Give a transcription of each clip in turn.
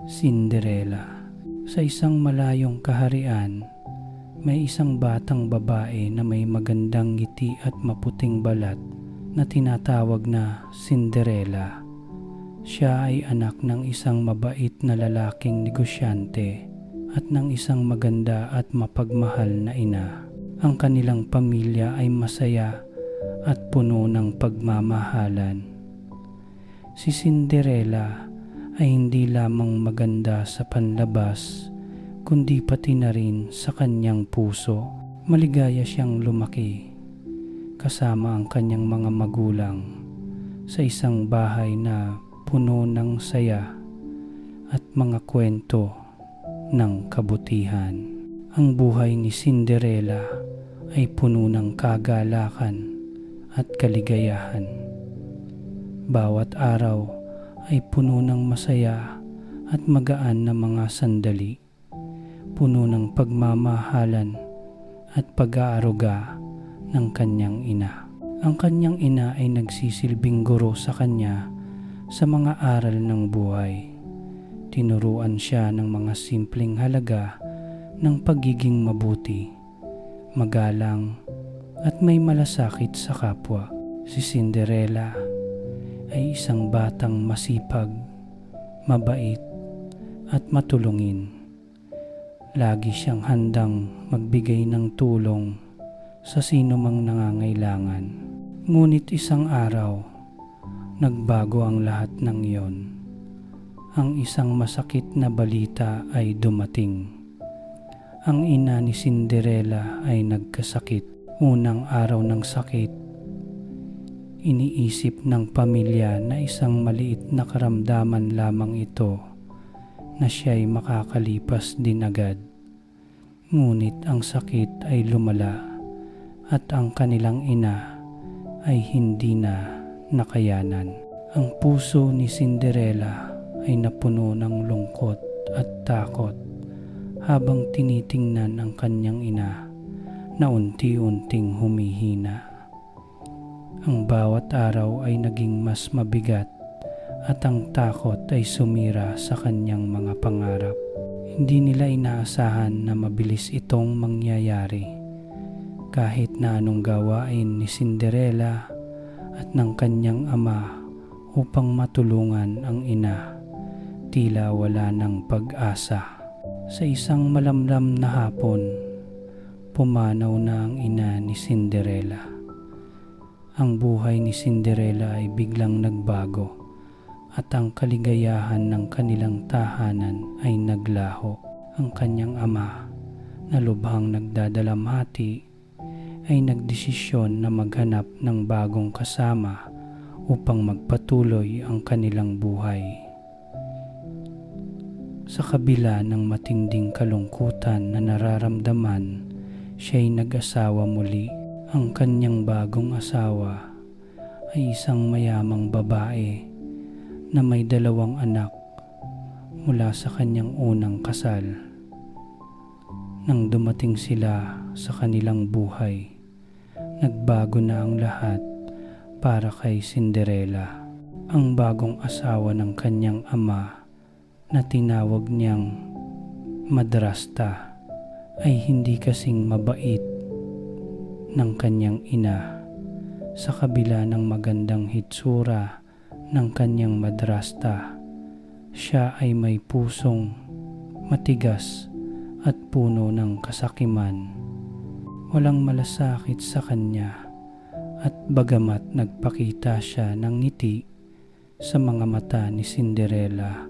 Cinderella. Sa isang malayong kaharian, may isang batang babae na may magandang ngiti at maputing balat na tinatawag na Cinderella. Siya ay anak ng isang mabait na lalaking negosyante at ng isang maganda at mapagmahal na ina. Ang kanilang pamilya ay masaya at puno ng pagmamahalan. Si Cinderella ay hindi lamang maganda sa panlabas, kundi pati na rin sa kanyang puso. Maligaya siyang lumaki kasama ang kanyang mga magulang sa isang bahay na puno ng saya at mga kwento ng kabutihan. Ang buhay ni Cinderella ay puno ng kagalakan at kaligayahan. Bawat araw ay puno ng masaya at magaan na mga sandali, puno ng pagmamahalan at pag-aaruga ng kanyang ina. Ang kanyang ina ay nagsisilbing guro sa kanya sa mga aral ng buhay. Tinuruan siya ng mga simpleng halaga ng pagiging mabuti, magalang at may malasakit sa kapwa. Si Cinderella ay isang batang masipag, mabait at matulungin. Lagi siyang handang magbigay ng tulong sa sino mang nangangailangan. Ngunit isang araw, nagbago ang lahat ng iyon. Ang isang masakit na balita ay dumating. Ang ina ni Cinderella ay nagkasakit. Unang araw ng sakit, iniisip ng pamilya na isang maliit na karamdaman lamang ito na siya'y makakalipas din agad. Ngunit ang sakit ay lumala at ang kanilang ina ay hindi na nakayanan. Ang puso ni Cinderella ay napuno ng lungkot at takot habang tinitingnan ang kanyang ina na unti-unting humihina. Ang bawat araw ay naging mas mabigat at ang takot ay sumira sa kanyang mga pangarap. Hindi nila inaasahan na mabilis itong mangyayari. Kahit na anong gawain ni Cinderella at ng kanyang ama upang matulungan ang ina, tila wala ng pag-asa. Sa isang malamlam na hapon, pumanaw na ang ina ni Cinderella. Ang buhay ni Cinderella ay biglang nagbago at ang kaligayahan ng kanilang tahanan ay naglaho. Ang kanyang ama, na lubhang nagdadalamhati, ay nagdesisyon na maghanap ng bagong kasama upang magpatuloy ang kanilang buhay. Sa kabila ng matinding kalungkutan na nararamdaman, siya'y nag-asawa muli. Ang kanyang bagong asawa ay isang mayamang babae na may 2 anak mula sa kanyang unang kasal. Nang dumating sila sa kanilang buhay, nagbago na ang lahat para kay Cinderella. Ang bagong asawa ng kanyang ama na tinawag niyang madrasta ay hindi kasing mabait ng kanyang ina. Sa kabila ng magandang hitsura ng kanyang madrasta, siya ay may pusong matigas at puno ng kasakiman. Walang malasakit sa kanya at bagamat nagpakita siya ng ngiti sa mga mata ni Cinderella,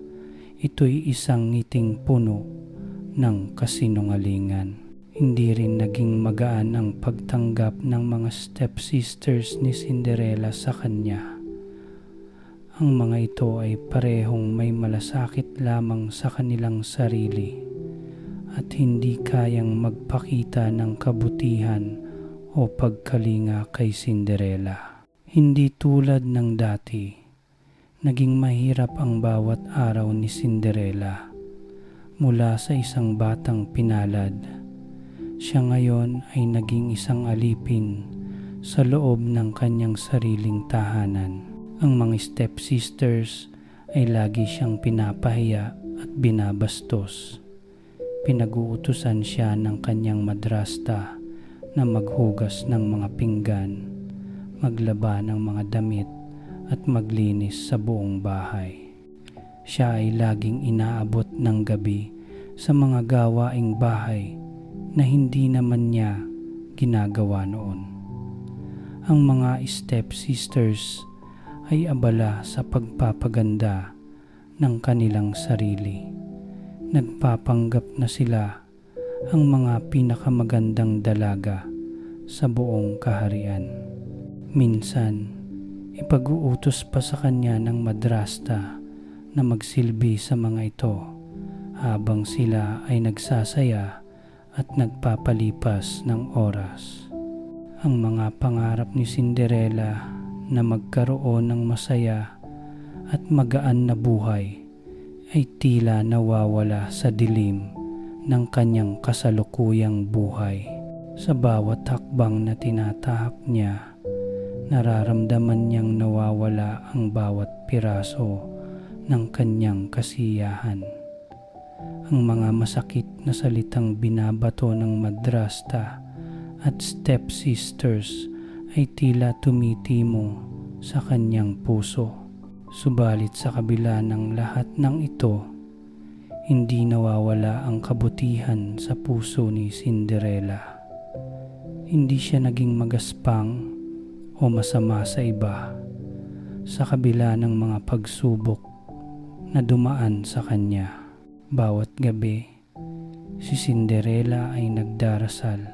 ito'y isang ngiting puno ng kasinungalingan. Hindi rin naging magaan ang pagtanggap ng mga stepsisters ni Cinderella sa kanya. Ang mga ito ay parehong may malasakit lamang sa kanilang sarili at hindi kayang magpakita ng kabutihan o pagkalinga kay Cinderella. Hindi tulad ng dati, naging mahirap ang bawat araw ni Cinderella. Mula sa isang batang pinalad, siya ngayon ay naging isang alipin sa loob ng kanyang sariling tahanan. Ang mga stepsisters ay lagi siyang pinapahiya at binabastos. Pinag-uutusan siya ng kanyang madrasta na maghugas ng mga pinggan, maglaba ng mga damit at maglinis sa buong bahay. Siya ay laging inaabot ng gabi sa mga gawaing bahay na hindi naman niya ginagawa noon. Ang mga stepsisters ay abala sa pagpapaganda ng kanilang sarili. Nagpapanggap na sila ang mga pinakamagandang dalaga sa buong kaharian. Minsan, ipag-uutos pa sa kanya ng madrasta na magsilbi sa mga ito habang sila ay nagsasaya at nagpapalipas ng oras. Ang mga pangarap ni Cinderella na magkaroon ng masaya at magaan na buhay ay tila nawawala sa dilim ng kanyang kasalukuyang buhay. Sa bawat hakbang na tinatahak niya, nararamdaman niyang nawawala ang bawat piraso ng kanyang kasiyahan. Ang mga masakit na salitang binabato ng madrasta at stepsisters ay tila tumitimo sa kanyang puso. Subalit sa kabila ng lahat ng ito, hindi nawawala ang kabutihan sa puso ni Cinderella. Hindi siya naging magaspang o masama sa iba sa kabila ng mga pagsubok na dumaan sa kanya. Bawat gabi, si Cinderella ay nagdarasal.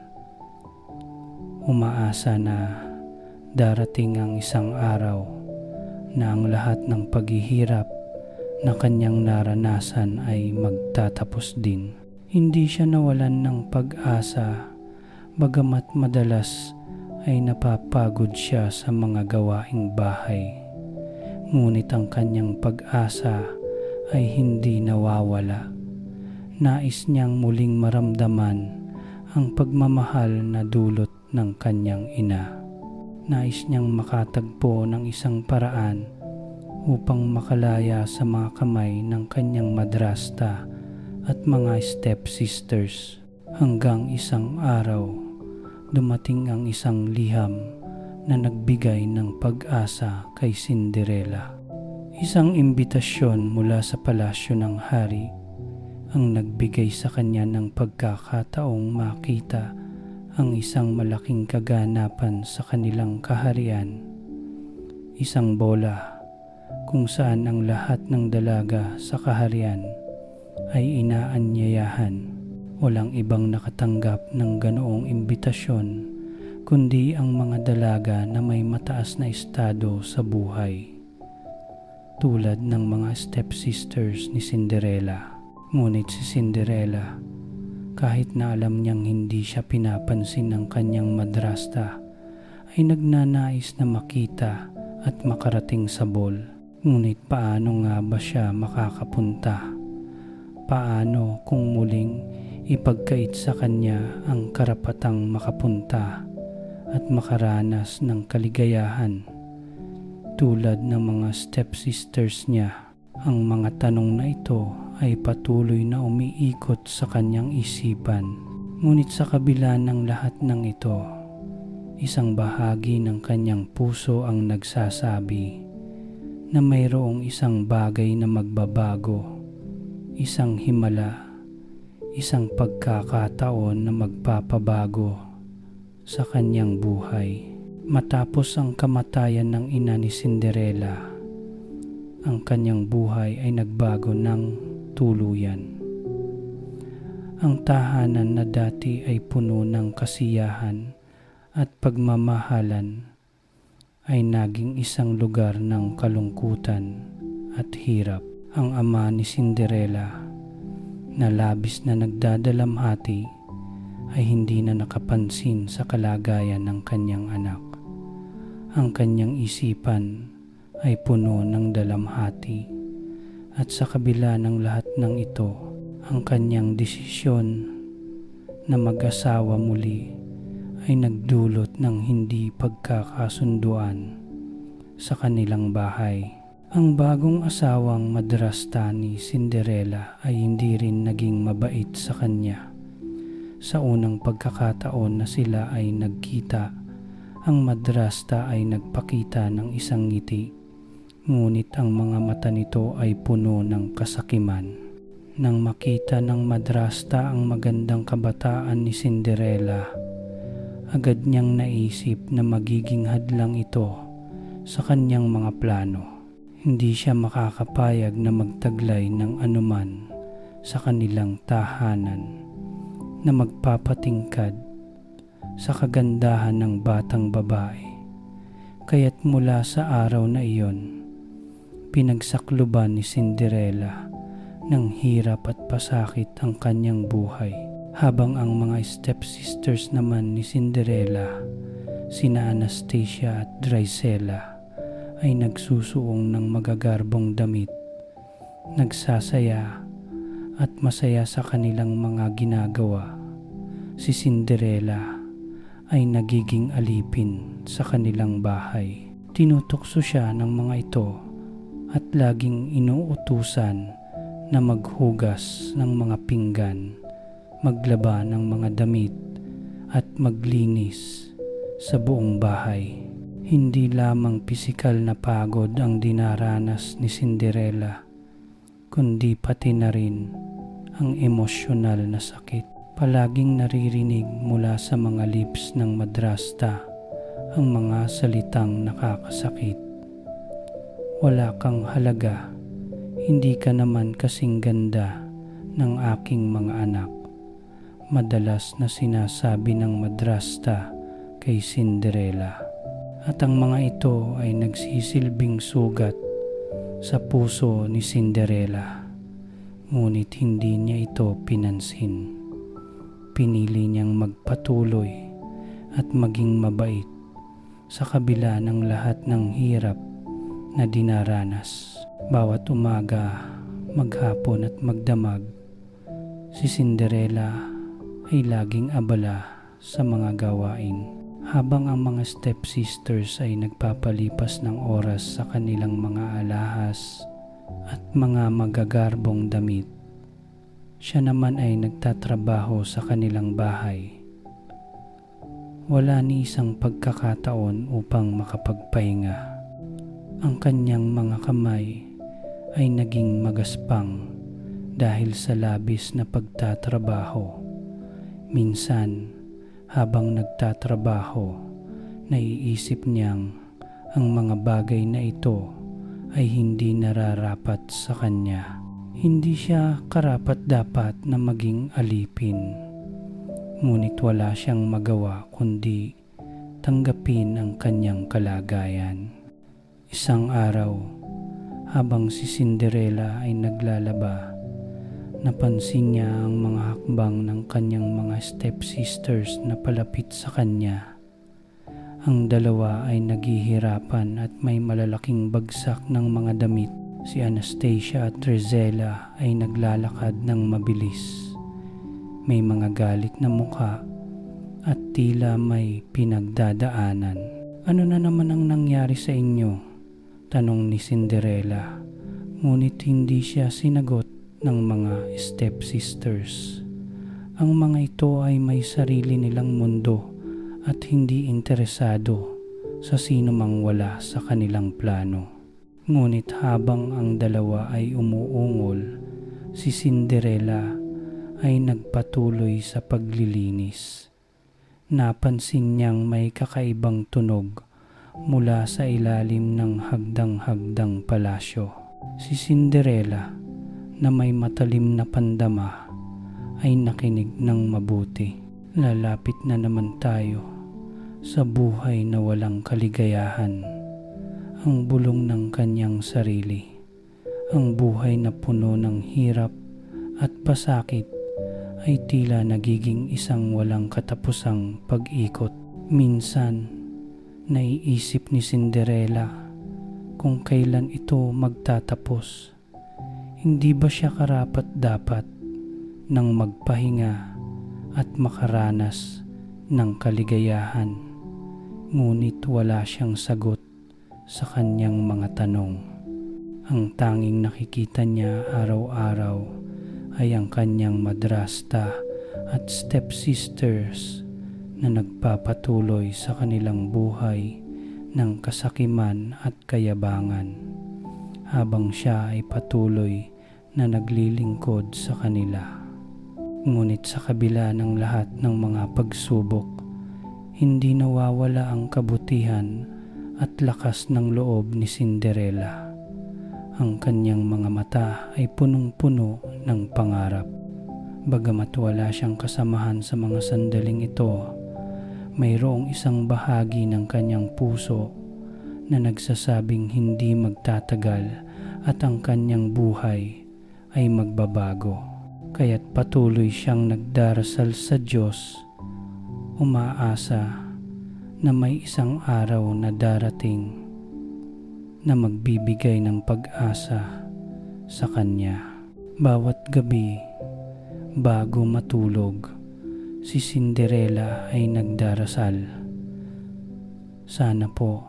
Umaasa na darating ang isang araw na ang lahat ng paghihirap na kanyang naranasan ay magtatapos din. Hindi siya nawalan ng pag-asa, bagamat madalas ay napapagod siya sa mga gawaing bahay. Ngunit ang kanyang pag-asa ay hindi nawawala. Nais niyang muling maramdaman ang pagmamahal na dulot ng kanyang ina. Nais niyang makatagpo ng isang paraan upang makalaya sa mga kamay ng kanyang madrasta at mga stepsisters. Hanggang isang araw, dumating ang isang liham na nagbigay ng pag-asa kay Cinderella. Isang imbitasyon mula sa palasyo ng hari ang nagbigay sa kanya ng pagkakataong makita ang isang malaking kaganapan sa kanilang kaharian. Isang bola kung saan ang lahat ng dalaga sa kaharian ay inaanyayahan. Walang ibang nakatanggap ng ganoong imbitasyon kundi ang mga dalaga na may mataas na estado sa buhay, tulad ng mga stepsisters ni Cinderella. Ngunit si Cinderella, kahit na alam niyang hindi siya pinapansin ng kanyang madrasta, ay nagnanais na makita at makarating sa ball. Ngunit paano nga ba siya makakapunta? Paano kung muling ipagkait sa kanya ang karapatang makapunta at makaranas ng kaligayahan tulad ng mga stepsisters niya? Ang mga tanong na ito ay patuloy na umiikot sa kanyang isipan. Ngunit sa kabila ng lahat ng ito, isang bahagi ng kanyang puso ang nagsasabi na mayroong isang bagay na magbabago, isang himala, isang pagkakataon na magpapabago sa kanyang buhay. Matapos ang kamatayan ng ina ni Cinderella, ang kanyang buhay ay nagbago ng tuluyan. Ang tahanan na dati ay puno ng kasiyahan at pagmamahalan ay naging isang lugar ng kalungkutan at hirap. Ang ama ni Cinderella, na labis na nagdadalamhati, ay hindi na nakapansin sa kalagayan ng kanyang anak. Ang kanyang isipan ay puno ng dalamhati, at sa kabila ng lahat ng ito, ang kanyang desisyon na mag-asawa muli ay nagdulot ng hindi pagkakasunduan sa kanilang bahay. Ang bagong asawang madrasta ni Cinderella ay hindi rin naging mabait sa kanya. Sa unang pagkakataon na sila ay nagkita, ang madrasta ay nagpakita ng isang ngiti, ngunit ang mga mata nito ay puno ng kasakiman. Nang makita ng madrasta ang magandang kabataan ni Cinderella, agad niyang naisip na magiging hadlang ito sa kanyang mga plano. Hindi siya makakapayag na magtaglay ng anuman sa kanilang tahanan na magpapatingkad sa kagandahan ng batang babae. Kaya't mula sa araw na iyon, pinagsakluban ni Cinderella ng hirap at pasakit ang kanyang buhay, habang ang mga stepsisters naman ni Cinderella, sina Anastasia at Drizella, ay nagsusuong ng magagarbong damit, nagsasaya at masaya sa kanilang mga ginagawa. Si Cinderella ay nagiging alipin sa kanilang bahay. Tinutokso siya ng mga ito at laging inuutusan na maghugas ng mga pinggan, maglaba ng mga damit at maglinis sa buong bahay. Hindi lamang pisikal na pagod ang dinaranas ni Cinderella, kundi pati na rin ang emosyonal na sakit. Palaging naririnig mula sa mga lips ng madrasta ang mga salitang nakakasakit. Wala kang halaga, hindi ka naman kasing ganda ng aking mga anak. Madalas na sinasabi ng madrasta kay Cinderella. At ang mga ito ay nagsisilbing sugat sa puso ni Cinderella. Ngunit hindi niya ito pinansin. Pinili niyang magpatuloy at maging mabait sa kabila ng lahat ng hirap na dinaranas. Bawat umaga, maghapon at magdamag, si Cinderella ay laging abala sa mga gawain. Habang ang mga stepsisters ay nagpapalipas ng oras sa kanilang mga alahas at mga magagarbong damit, siya naman ay nagtatrabaho sa kanilang bahay. Wala ni isang pagkakataon upang makapagpahinga. Ang kanyang mga kamay ay naging magaspang dahil sa labis na pagtatrabaho. Minsan, habang nagtatrabaho, naiisip niyang ang mga bagay na ito ay hindi nararapat sa kanya. Hindi siya karapat-dapat na maging alipin. Ngunit wala siyang magawa kundi tanggapin ang kanyang kalagayan. Isang araw, habang si Cinderella ay naglalaba, napansin niya ang mga hakbang ng kanyang mga stepsisters na palapit sa kanya. Ang dalawa ay naghihirapan at may malalaking bagsak ng mga damit. Si Anastasia at Drizella ay naglalakad ng mabilis. May mga galit na mukha at tila may pinagdadaanan. "Ano na naman ang nangyari sa inyo?" tanong ni Cinderella. Ngunit hindi siya sinagot ng mga stepsisters. Ang mga ito ay may sarili nilang mundo at hindi interesado sa sino mang wala sa kanilang plano. Ngunit habang ang dalawa ay umuungol, si Cinderella ay nagpatuloy sa paglilinis. Napansin niyang may kakaibang tunog mula sa ilalim ng hagdang-hagdang palasyo. Si Cinderella, na may matalim na pandama, ay nakinig ng mabuti. Lalapit na naman tayo sa buhay na walang kaligayahan. Ang bulong ng kanyang sarili, ang buhay na puno ng hirap at pasakit, ay tila nagiging isang walang katapusang pag-ikot. Minsan, naiisip ni Cinderella kung kailan ito magtatapos. Hindi ba siya karapat-dapat ng magpahinga at makaranas ng kaligayahan? Ngunit wala siyang sagot sa kanyang mga tanong. Ang tanging nakikita niya araw-araw ay ang kanyang madrasta at stepsisters na nagpapatuloy sa kanilang buhay ng kasakiman at kayabangan, habang siya ay patuloy na naglilingkod sa kanila. Ngunit sa kabila ng lahat ng mga pagsubok, hindi nawawala ang kabutihan at lakas ng loob ni Cinderella. Ang kanyang mga mata ay punong-puno ng pangarap. Bagamat wala siyang kasamahan sa mga sandaling ito, mayroong isang bahagi ng kanyang puso na nagsasabing hindi magtatagal at ang kanyang buhay ay magbabago. Kaya't patuloy siyang nagdarasal sa Diyos, umaasa na may isang araw na darating na magbibigay ng pag-asa sa kanya. Bawat gabi, bago matulog, si Cinderella ay nagdarasal. Sana po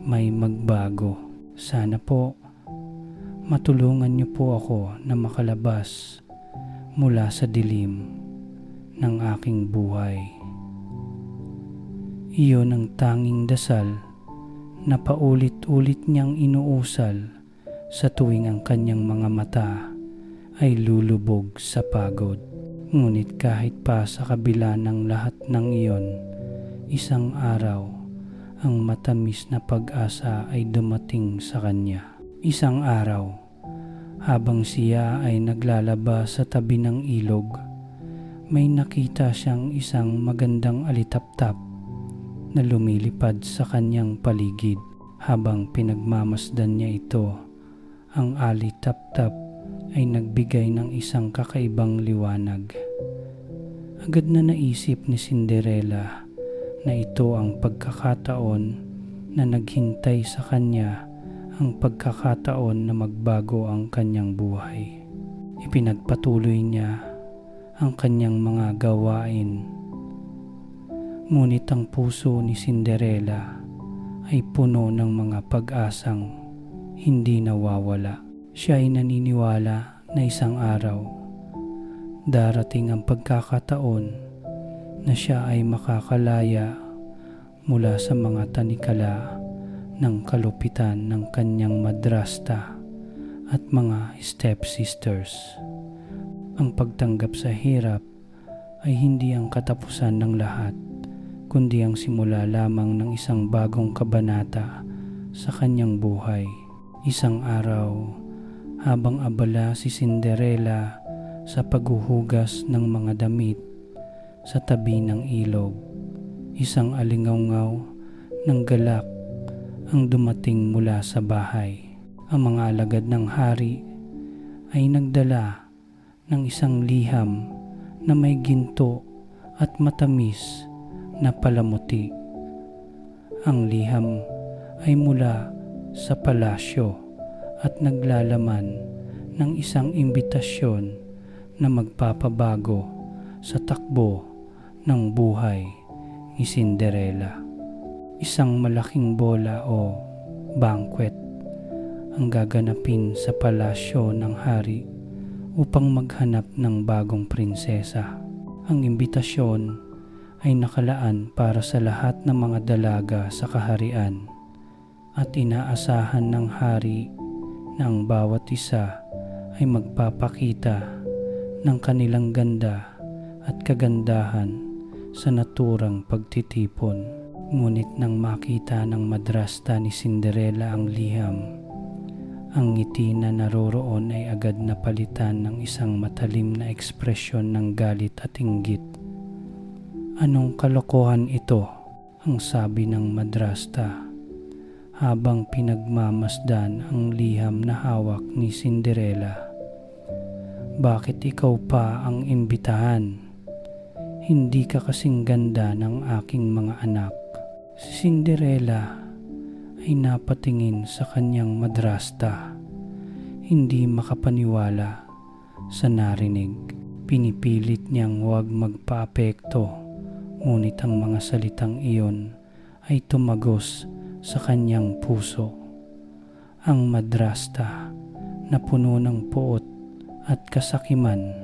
may magbago. Sana po matulungan niyo po ako na makalabas mula sa dilim ng aking buhay. Iyon ang tanging dasal na paulit-ulit niyang inuusal sa tuwing ang kanyang mga mata ay lulubog sa pagod. Ngunit kahit pa sa kabila ng lahat ng iyon, isang araw ang matamis na pag-asa ay dumating sa kanya. Isang araw, habang siya ay naglalaba sa tabi ng ilog, may nakita siyang isang magandang alitaptap na lumilipad sa kanyang paligid. Habang pinagmamasdan niya ito, ang alitaptap ay nagbigay ng isang kakaibang liwanag. Agad na naisip ni Cinderella na ito ang pagkakataon na naghintay sa kanya, ang pagkakataon na magbago ang kanyang buhay. Ipinagpatuloy niya ang kanyang mga gawain. Ngunit ang puso ni Cinderella ay puno ng mga pag-asang hindi nawawala. Siya ay naniniwala na isang araw, darating ang pagkakataon na siya ay makakalaya mula sa mga tanikala ng kalupitan ng kanyang madrasta at mga stepsisters. Ang pagtanggap sa hirap ay hindi ang katapusan ng lahat, kundi ang simula lamang ng isang bagong kabanata sa kanyang buhay. Isang araw, habang abala si Cinderella sa paghuhugas ng mga damit sa tabi ng ilog, isang alingawngaw ng galak ang dumating mula sa bahay. Ang mga alagad ng hari ay nagdala ng isang liham na may ginto at matamis na palamuti. Ang liham ay mula sa palasyo at naglalaman ng isang imbitasyon na magpapabago sa takbo ng buhay ni Cinderella. Isang malaking bola o banquet ang gaganapin sa palasyo ng hari upang maghanap ng bagong prinsesa. Ang imbitasyon ay nakalaan para sa lahat ng mga dalaga sa kaharian at inaasahan ng hari na ang bawat isa ay magpapakita ng kanilang ganda at kagandahan sa naturang pagtitipon. Ngunit nang makita ng madrasta ni Cinderella ang liham, ang ngiti na naroroon ay agad napalitan ng isang matalim na ekspresyon ng galit at inggit. "Anong kalokohan ito?" ang sabi ng madrasta habang pinagmamasdan ang liham na hawak ni Cinderella. "Bakit ikaw pa ang imbitahan? Hindi ka kasing ganda ng aking mga anak." Si Cinderella ay napatingin sa kanyang madrasta, hindi makapaniwala sa narinig. Pinipilit niyang huwag magpaapekto, ngunit ang mga salitang iyon ay tumagos sa kanyang puso. Ang madrasta na puno ng puot at kasakiman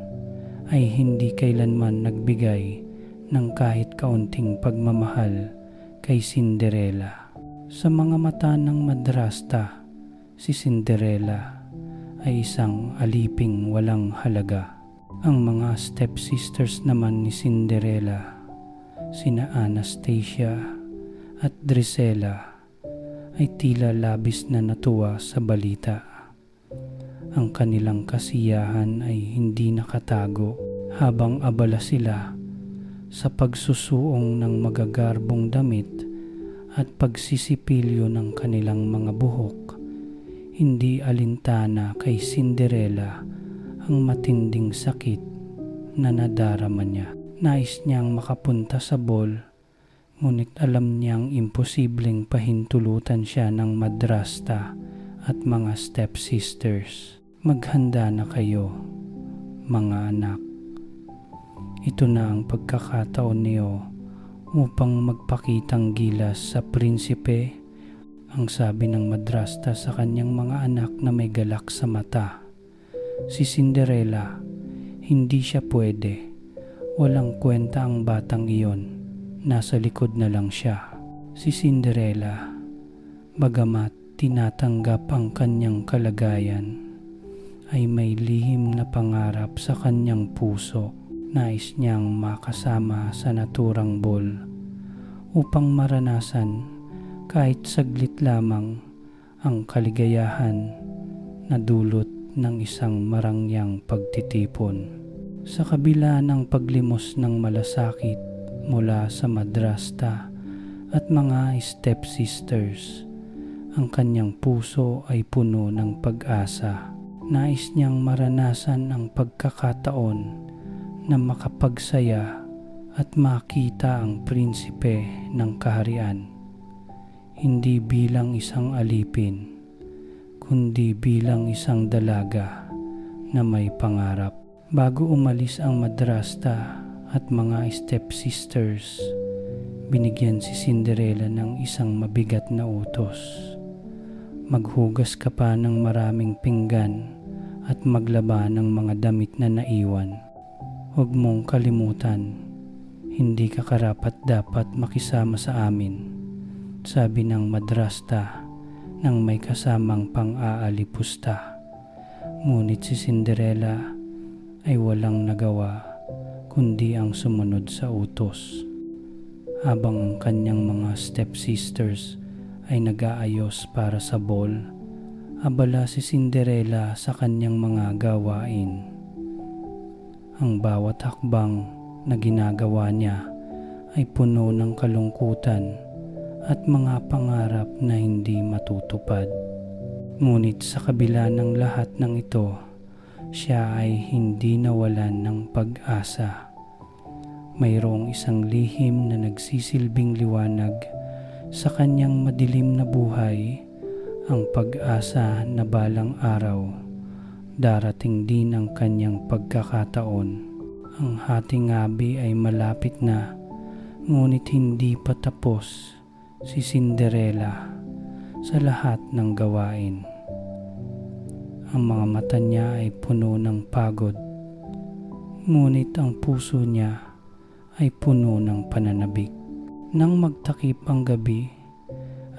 ay hindi kailanman nagbigay ng kahit kaunting pagmamahal kay Cinderella. Sa mga mata ng madrasta, si Cinderella ay isang aliping walang halaga. Ang mga stepsisters naman ni Cinderella, sina Anastasia at Drisella, ay tila labis na natuwa sa balita. Ang kanilang kasiyahan ay hindi nakatago habang abala sila sa pagsusuong ng magagarbong damit at pagsisipilyo ng kanilang mga buhok. Hindi alintana kay Cinderella ang matinding sakit na nadarama niya. Nais niyang makapunta sa ball, ngunit alam niyang imposibleng pahintulutan siya ng madrasta at mga stepsisters. Maghanda na kayo, mga anak. Ito na ang pagkakataon niyo upang magpakitang gilas sa prinsipe, ang sabi ng madrasta sa kanyang mga anak na may galak sa mata. Si Cinderella, hindi siya pwede. Walang kwenta ang batang iyon. Nasa likod na lang siya. Si Cinderella, bagamat tinatanggap ang kanyang kalagayan, ay may lihim na pangarap sa kanyang puso. Nais niyang makasama sa naturang ball upang maranasan kahit saglit lamang ang kaligayahan na dulot ng isang marangyang pagtitipon. Sa kabila ng paglimos ng malasakit mula sa madrasta at mga stepsisters, ang kanyang puso ay puno ng pag-asa. Nais niyang maranasan ang pagkakataon na makapagsaya at makita ang prinsipe ng kaharian, hindi bilang isang alipin, kundi bilang isang dalaga na may pangarap. Bago umalis ang madrasta at mga stepsisters, binigyan si Cinderella ng isang mabigat na utos. Maghugas ka pa ng maraming pinggan at maglaba ng mga damit na naiwan. Huwag mong kalimutan, hindi ka karapat-dapat makisama sa amin, sabi ng madrasta nang may kasamang pang-aalipusta. Ngunit si Cinderella ay walang nagawa kundi ang sumunod sa utos. Habang ang kanyang mga stepsisters ay nag-aayos para sa ball, abala si Cinderella sa kanyang mga gawain. Ang bawat hakbang na ginagawa niya ay puno ng kalungkutan at mga pangarap na hindi matutupad. Ngunit sa kabila ng lahat ng ito, siya ay hindi nawalan ng pag-asa. Mayroong isang lihim na nagsisilbing liwanag sa kanyang madilim na buhay, ang pag-asa na balang araw darating din ang kanyang pagkakataon. Ang hating gabi ay malapit na, ngunit hindi pa tapos si Cinderella sa lahat ng gawain. Ang mga mata niya ay puno ng pagod, ngunit ang puso niya ay puno ng pananabik. Nang magtakip ang gabi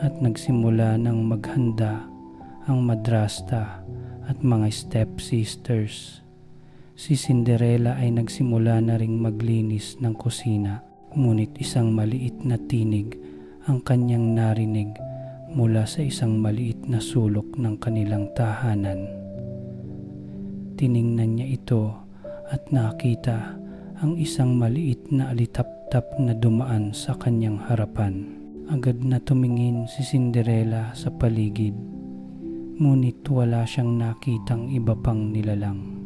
at nagsimula ng maghanda ang madrasta at mga stepsisters, si Cinderella ay nagsimula na ring maglinis ng kusina. Ngunit isang maliit na tinig ang kanyang narinig mula sa isang maliit na sulok ng kanilang tahanan. Tiningnan niya ito at nakita ang isang maliit na alitaptap na dumaan sa kanyang harapan. Agad na tumingin si Cinderella sa paligid, ngunit wala siyang nakitang iba pang nilalang.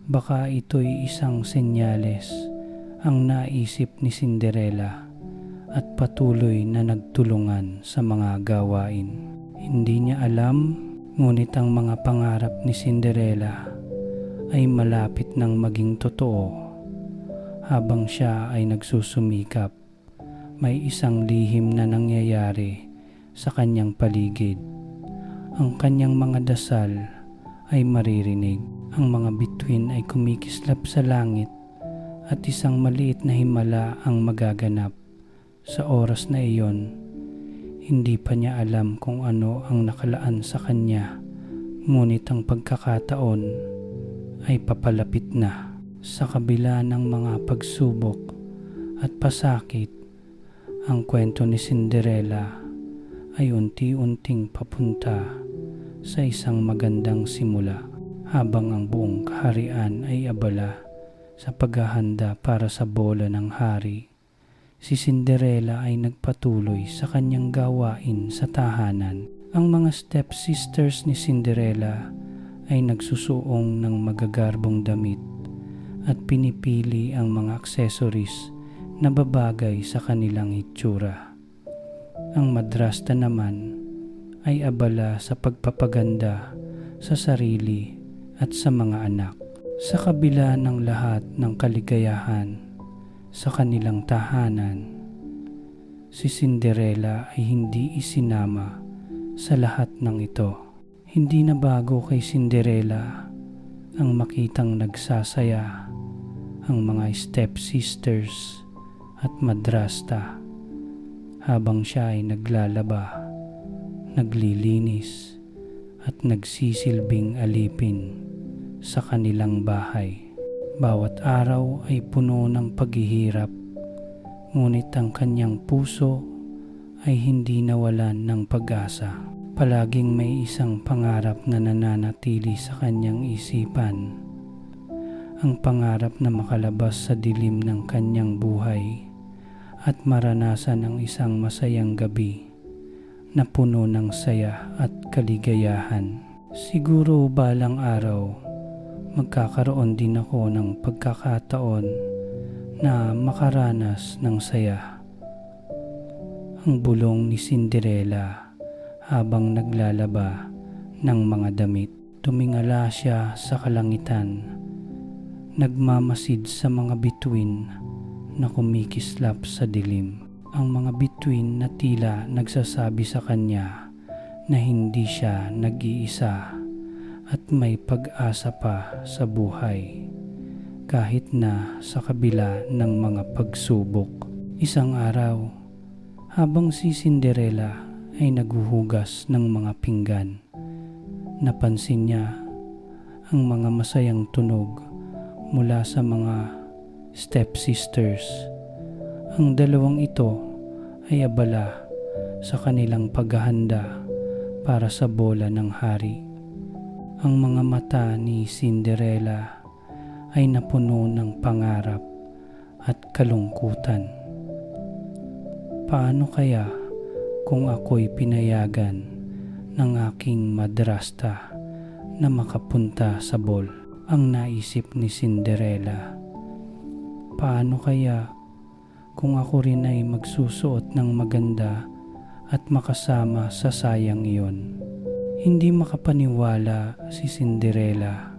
Baka ito'y isang senyales ang naisip ni Cinderella at patuloy na nagtulungan sa mga gawain. Hindi niya alam, ngunit ang mga pangarap ni Cinderella ay malapit nang maging totoo. Habang siya ay nagsusumikap, may isang lihim na nangyayari sa kanyang paligid. Ang kanyang mga dasal ay maririnig. Ang mga bituin ay kumikislap sa langit at isang maliit na himala ang magaganap. Sa oras na iyon, hindi pa niya alam kung ano ang nakalaan sa kanya, ngunit ang pagkakataon ay papalapit na. Sa kabila ng mga pagsubok at pasakit, ang kwento ni Cinderella ay unti-unting papunta sa isang magandang simula. Habang ang buong kaharian ay abala sa paghahanda para sa bola ng hari, si Cinderella ay nagpatuloy sa kanyang gawain sa tahanan. Ang mga stepsisters ni Cinderella ay nagsusuong ng magagarbong damit at pinipili ang mga accessories na babagay sa kanilang itsura. Ang madrasta naman ay abala sa pagpapaganda sa sarili at sa mga anak. Sa kabila ng lahat ng kaligayahan sa kanilang tahanan, si Cinderella ay hindi isinama sa lahat ng ito. Hindi na bago kay Cinderella ang makitang nagsasaya ang mga stepsisters at madrasta habang siya ay naglalaba, naglilinis at nagsisilbing alipin sa kanilang bahay. Bawat araw ay puno ng paghihirap, ngunit ang kanyang puso ay hindi nawalan ng pag-asa. Palaging may isang pangarap na nananatili sa kanyang isipan. Ang pangarap na makalabas sa dilim ng kanyang buhay at maranasan ang isang masayang gabi na puno ng saya at kaligayahan. Siguro balang araw, magkakaroon din ako ng pagkakataon na makaranas ng saya. Ang bulong ni Cinderella habang naglalaba ng mga damit. Tumingala siya sa kalangitan, nagmamasid sa mga bituin na kumikislap sa dilim. Ang mga bituin na tila nagsasabi sa kanya na hindi siya nag-iisa at may pag-asa pa sa buhay kahit na sa kabila ng mga pagsubok. Isang araw, habang si Cinderella ay naghuhugas ng mga pinggan, napansin niya ang mga masayang tunog mula sa mga stepsisters. Ang dalawang ito ay abala sa kanilang paghahanda para sa bola ng hari. Ang mga mata ni Cinderella ay napuno ng pangarap at kalungkutan. Paano kaya kung ako'y pinayagan ng aking madrasta na makapunta sa ball? Ang naisip ni Cinderella. Paano kaya kung ako rin ay magsusuot ng maganda at makasama sa sayang iyon? Hindi makapaniwala si Cinderella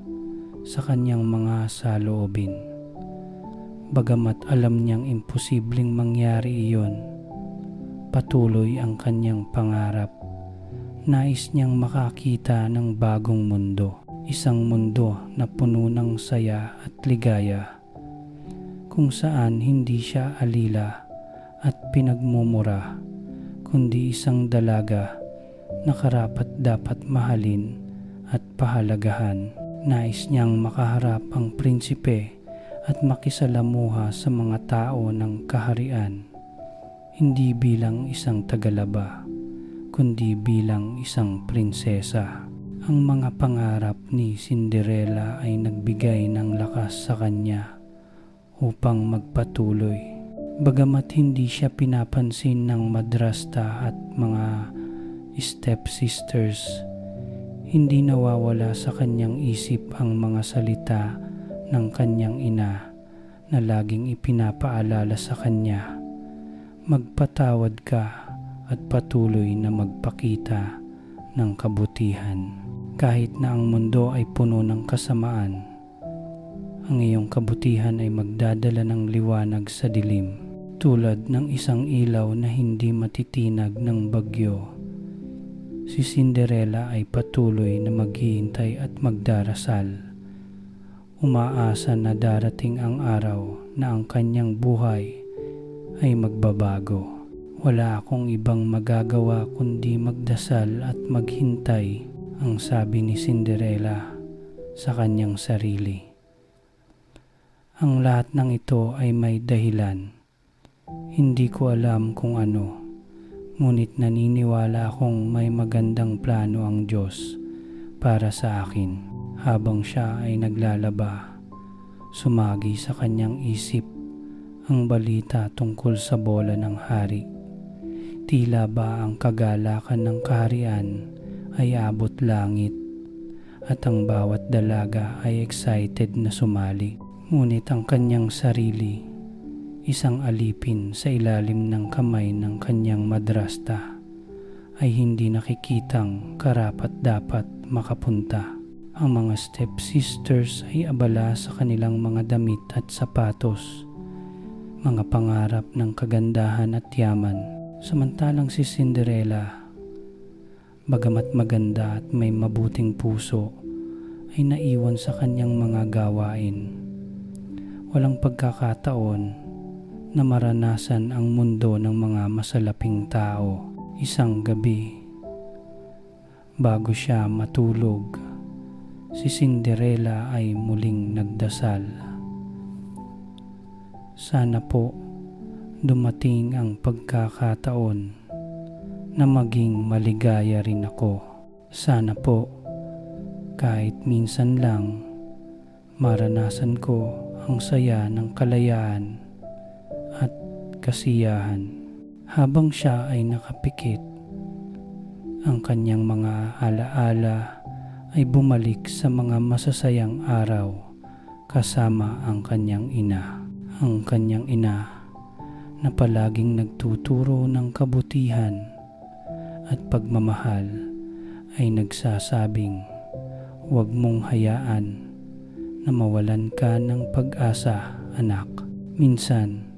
sa kanyang mga saloobin. Bagamat alam niyang imposibleng mangyari iyon, patuloy ang kanyang pangarap. Nais niyang makakita ng bagong mundo, isang mundo na puno ng saya at ligaya, kung saan hindi siya alila at pinagmumura, kundi isang dalaga na karapat-dapat mahalin at pahalagahan. Nais niyang makaharap ang prinsipe at makisalamuha sa mga tao ng kaharian, hindi bilang isang tagalaba, kundi bilang isang prinsesa. Ang mga pangarap ni Cinderella ay nagbigay ng lakas sa kanya upang magpatuloy. Bagamat hindi siya pinapansin ng madrasta at mga stepsisters, hindi nawawala sa kanyang isip ang mga salita ng kanyang ina na laging ipinapaalala sa kanya, magpatawad ka at patuloy na magpakita ng kabutihan. Kahit na ang mundo ay puno ng kasamaan, ang iyong kabutihan ay magdadala ng liwanag sa dilim, tulad ng isang ilaw na hindi matitinag ng bagyo. Si Cinderella ay patuloy na maghihintay at magdarasal. Umaasa na darating ang araw na ang kanyang buhay ay magbabago. Wala akong ibang magagawa kundi magdasal at maghintay, ang sabi ni Cinderella sa kanyang sarili. Ang lahat ng ito ay may dahilan. Hindi ko alam kung ano, ngunit naniniwala akong may magandang plano ang Diyos para sa akin. Habang siya ay naglalaba, sumagi sa kanyang isip ang balita tungkol sa bola ng hari. Tila ba ang kagalakan ng kaharian ay abot langit at ang bawat dalaga ay excited na sumali. Ngunit ang kanyang sarili, isang alipin sa ilalim ng kamay ng kanyang madrasta, ay hindi nakikitang karapat-dapat makapunta. Ang mga stepsisters ay abala sa kanilang mga damit at sapatos, mga pangarap ng kagandahan at yaman. Samantalang si Cinderella, bagamat maganda at may mabuting puso, ay naiwan sa kanyang mga gawain. Walang pagkakataon na maranasan ang mundo ng mga masalaping tao. Isang gabi, bago siya matulog, si Cinderella ay muling nagdasal. Sana po dumating ang pagkakataon na maging maligaya rin ako. Sana po kahit minsan lang maranasan ko ang saya ng kalayaan at kasiyahan. Habang siya ay nakapikit, ang kanyang mga alaala ay bumalik sa mga masasayang araw kasama ang kanyang ina. Ang kanyang ina na palaging nagtuturo ng kabutihan at pagmamahal ay nagsasabing, "Huwag mong hayaan na mawalan ka ng pag-asa, anak." Minsan,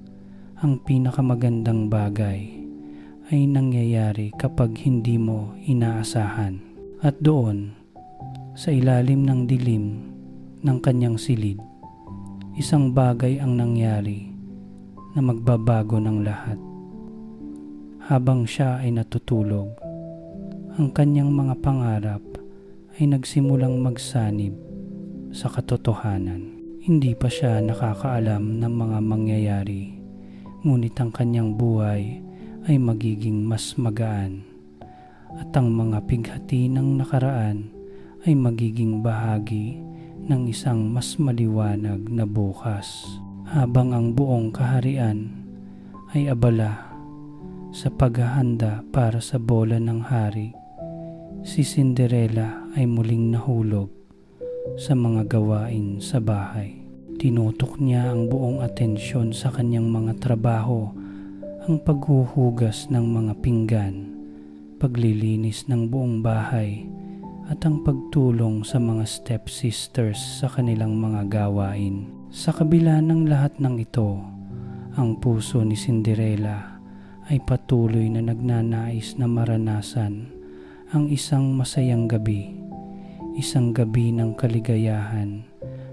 ang pinakamagandang bagay ay nangyayari kapag hindi mo inaasahan. At doon, sa ilalim ng dilim ng kanyang silid, isang bagay ang nangyari na magbabago ng lahat. Habang siya ay natutulog, ang kanyang mga pangarap ay nagsimulang magsanib sa katotohanan. Hindi pa siya nakakaalam ng mga mangyayari, ngunit ang kanyang buhay ay magiging mas magaan at ang mga pighati ng nakaraan ay magiging bahagi ng isang mas maliwanag na bukas. Habang ang buong kaharian ay abala sa paghahanda para sa bola ng hari, si Cinderella ay muling nahulog sa mga gawain sa bahay. Tinutok niya ang buong atensyon sa kanyang mga trabaho, ang paghuhugas ng mga pinggan, paglilinis ng buong bahay, at ang pagtulong sa mga stepsisters sa kanilang mga gawain. Sa kabila ng lahat ng ito, ang puso ni Cinderella ay patuloy na nagnanais na maranasan ang isang masayang gabi, isang gabi ng kaligayahan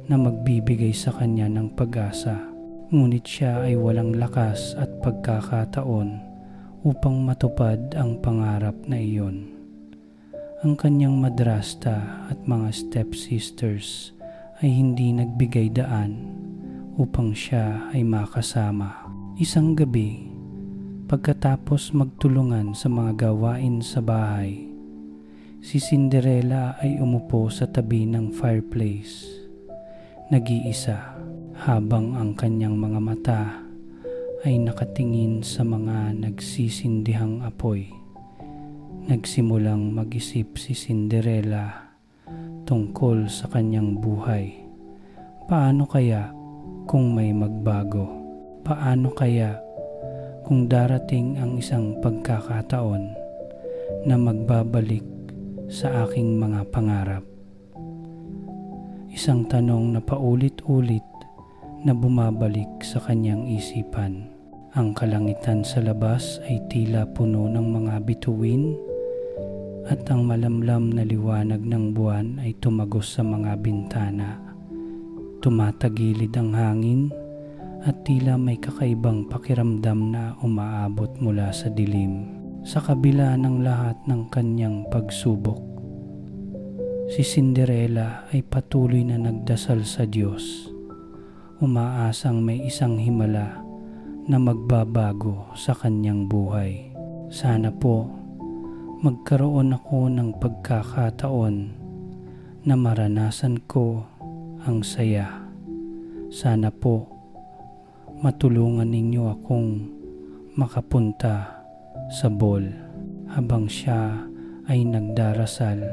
na magbibigay sa kanya ng pag-asa. Ngunit siya ay walang lakas at pagkakataon upang matupad ang pangarap na iyon. Ang kanyang madrasta at mga stepsisters ay hindi nagbigay daan upang siya ay makasama. Isang gabi, pagkatapos magtulungan sa mga gawain sa bahay, si Cinderella ay umupo sa tabi ng fireplace, nag-iisa, habang ang kanyang mga mata ay nakatingin sa mga nagsisindihang apoy. Nagsimulang mag-isip si Cinderella tungkol sa kanyang buhay. Paano kaya kung may magbago? Paano kaya kung darating ang isang pagkakataon na magbabalik sa aking mga pangarap? Isang tanong na paulit-ulit na bumabalik sa kanyang isipan. Ang kalangitan sa labas ay tila puno ng mga bituin, at ang malamlam na liwanag ng buwan ay tumagos sa mga bintana. Tumatagilid ang hangin at tila may kakaibang pakiramdam na umaabot mula sa dilim. Sa kabila ng lahat ng kanyang pagsubok, si Cinderella ay patuloy na nagdasal sa Diyos, umaasang may isang himala na magbabago sa kanyang buhay. Sana po magkaroon ako ng pagkakataon na maranasan ko ang saya. Sana po matulungan ninyo akong makapunta sa ball. Habang siya ay nagdarasal,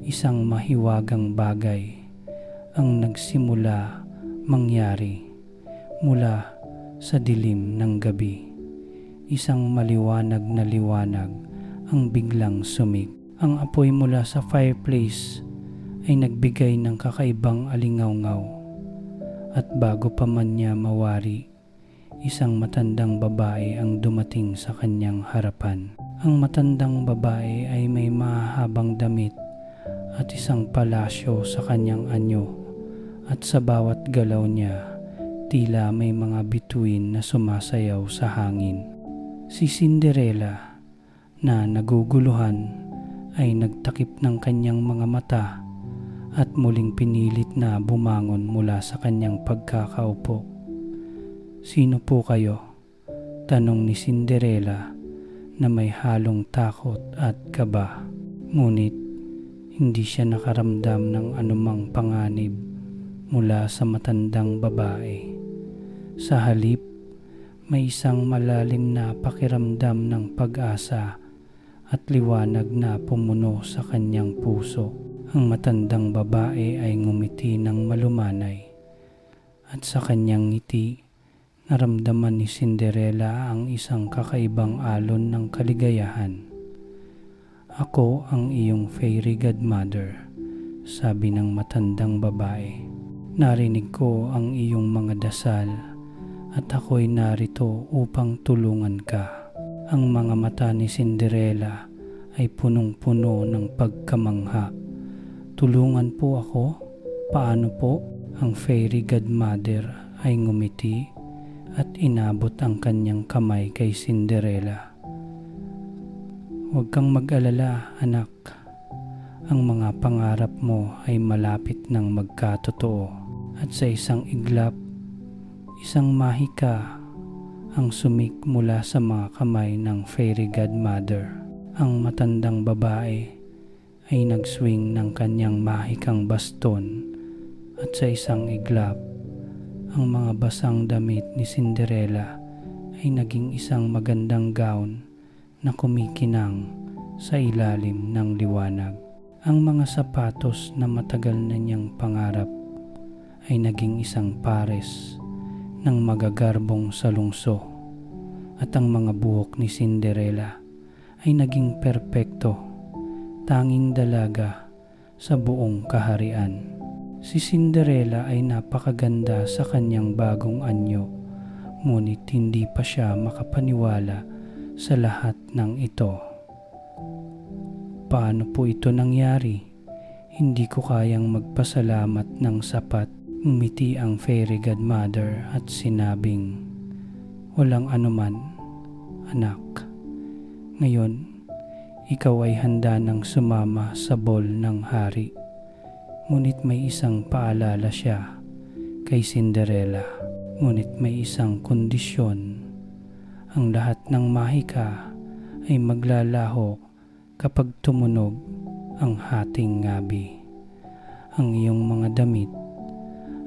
isang mahiwagang bagay ang nagsimula mangyari mula sa dilim ng gabi. Isang maliwanag na liwanag ang biglang sumig. Ang apoy mula sa fireplace ay nagbigay ng kakaibang alingaw-ngaw. At bago pa man niya mawari, isang matandang babae ang dumating sa kanyang harapan. Ang matandang babae ay may mahabang damit at isang palasyo sa kanyang anyo, at sa bawat galaw niya, tila may mga bituin na sumasayaw sa hangin. Si Cinderella na naguguluhan ay nagtakip ng kanyang mga mata at muling pinilit na bumangon mula sa kanyang pagkakaupo. "Sino po kayo?" tanong ni Cinderella na may halong takot at kaba. Ngunit hindi siya nakaramdam ng anumang panganib mula sa matandang babae. Sa halip, may isang malalim na pakiramdam ng pag-asa at liwanag na pumuno sa kanyang puso. Ang matandang babae ay ngumiti ng malumanay, at sa kanyang ngiti, naramdaman ni Cinderella ang isang kakaibang alon ng kaligayahan. "Ako ang iyong fairy godmother," sabi ng matandang babae. "Narinig ko ang iyong mga dasal at ako'y narito upang tulungan ka." Ang mga mata ni Cinderella ay punong-puno ng pagkamangha. "Tulungan po ako? Paano po?" Ang fairy godmother ay ngumiti at inabot ang kanyang kamay kay Cinderella. "Huwag kang mag-alala, anak. Ang mga pangarap mo ay malapit nang magkatotoo." At sa isang iglap, isang mahika ang sumik mula sa mga kamay ng fairy godmother. Ang matandang babae ay nagswing ng kanyang mahikang baston, at sa isang iglap, ang mga basang damit ni Cinderella ay naging isang magandang gown na kumikinang sa ilalim ng liwanag. Ang mga sapatos na matagal na niyang pangarap ay naging isang pares ng magagarbong salungso, at ang mga buhok ni Cinderella ay naging perpekto, tanging dalaga sa buong kaharian. Si Cinderella ay napakaganda sa kanyang bagong anyo, ngunit hindi pa siya makapaniwala sa lahat ng ito. "Paano po ito nangyari? Hindi ko kayang magpasalamat ng sapat." Umiti ang fairy godmother at sinabing, "Walang anuman, anak. Ngayon, ikaw ay handa ng sumama sa ball ng hari." Ngunit may isang paalala siya kay Cinderella. Ngunit may isang kondisyon. Ang lahat ng mahika ay maglalaho kapag tumunog ang hating ngabi. Ang iyong mga damit,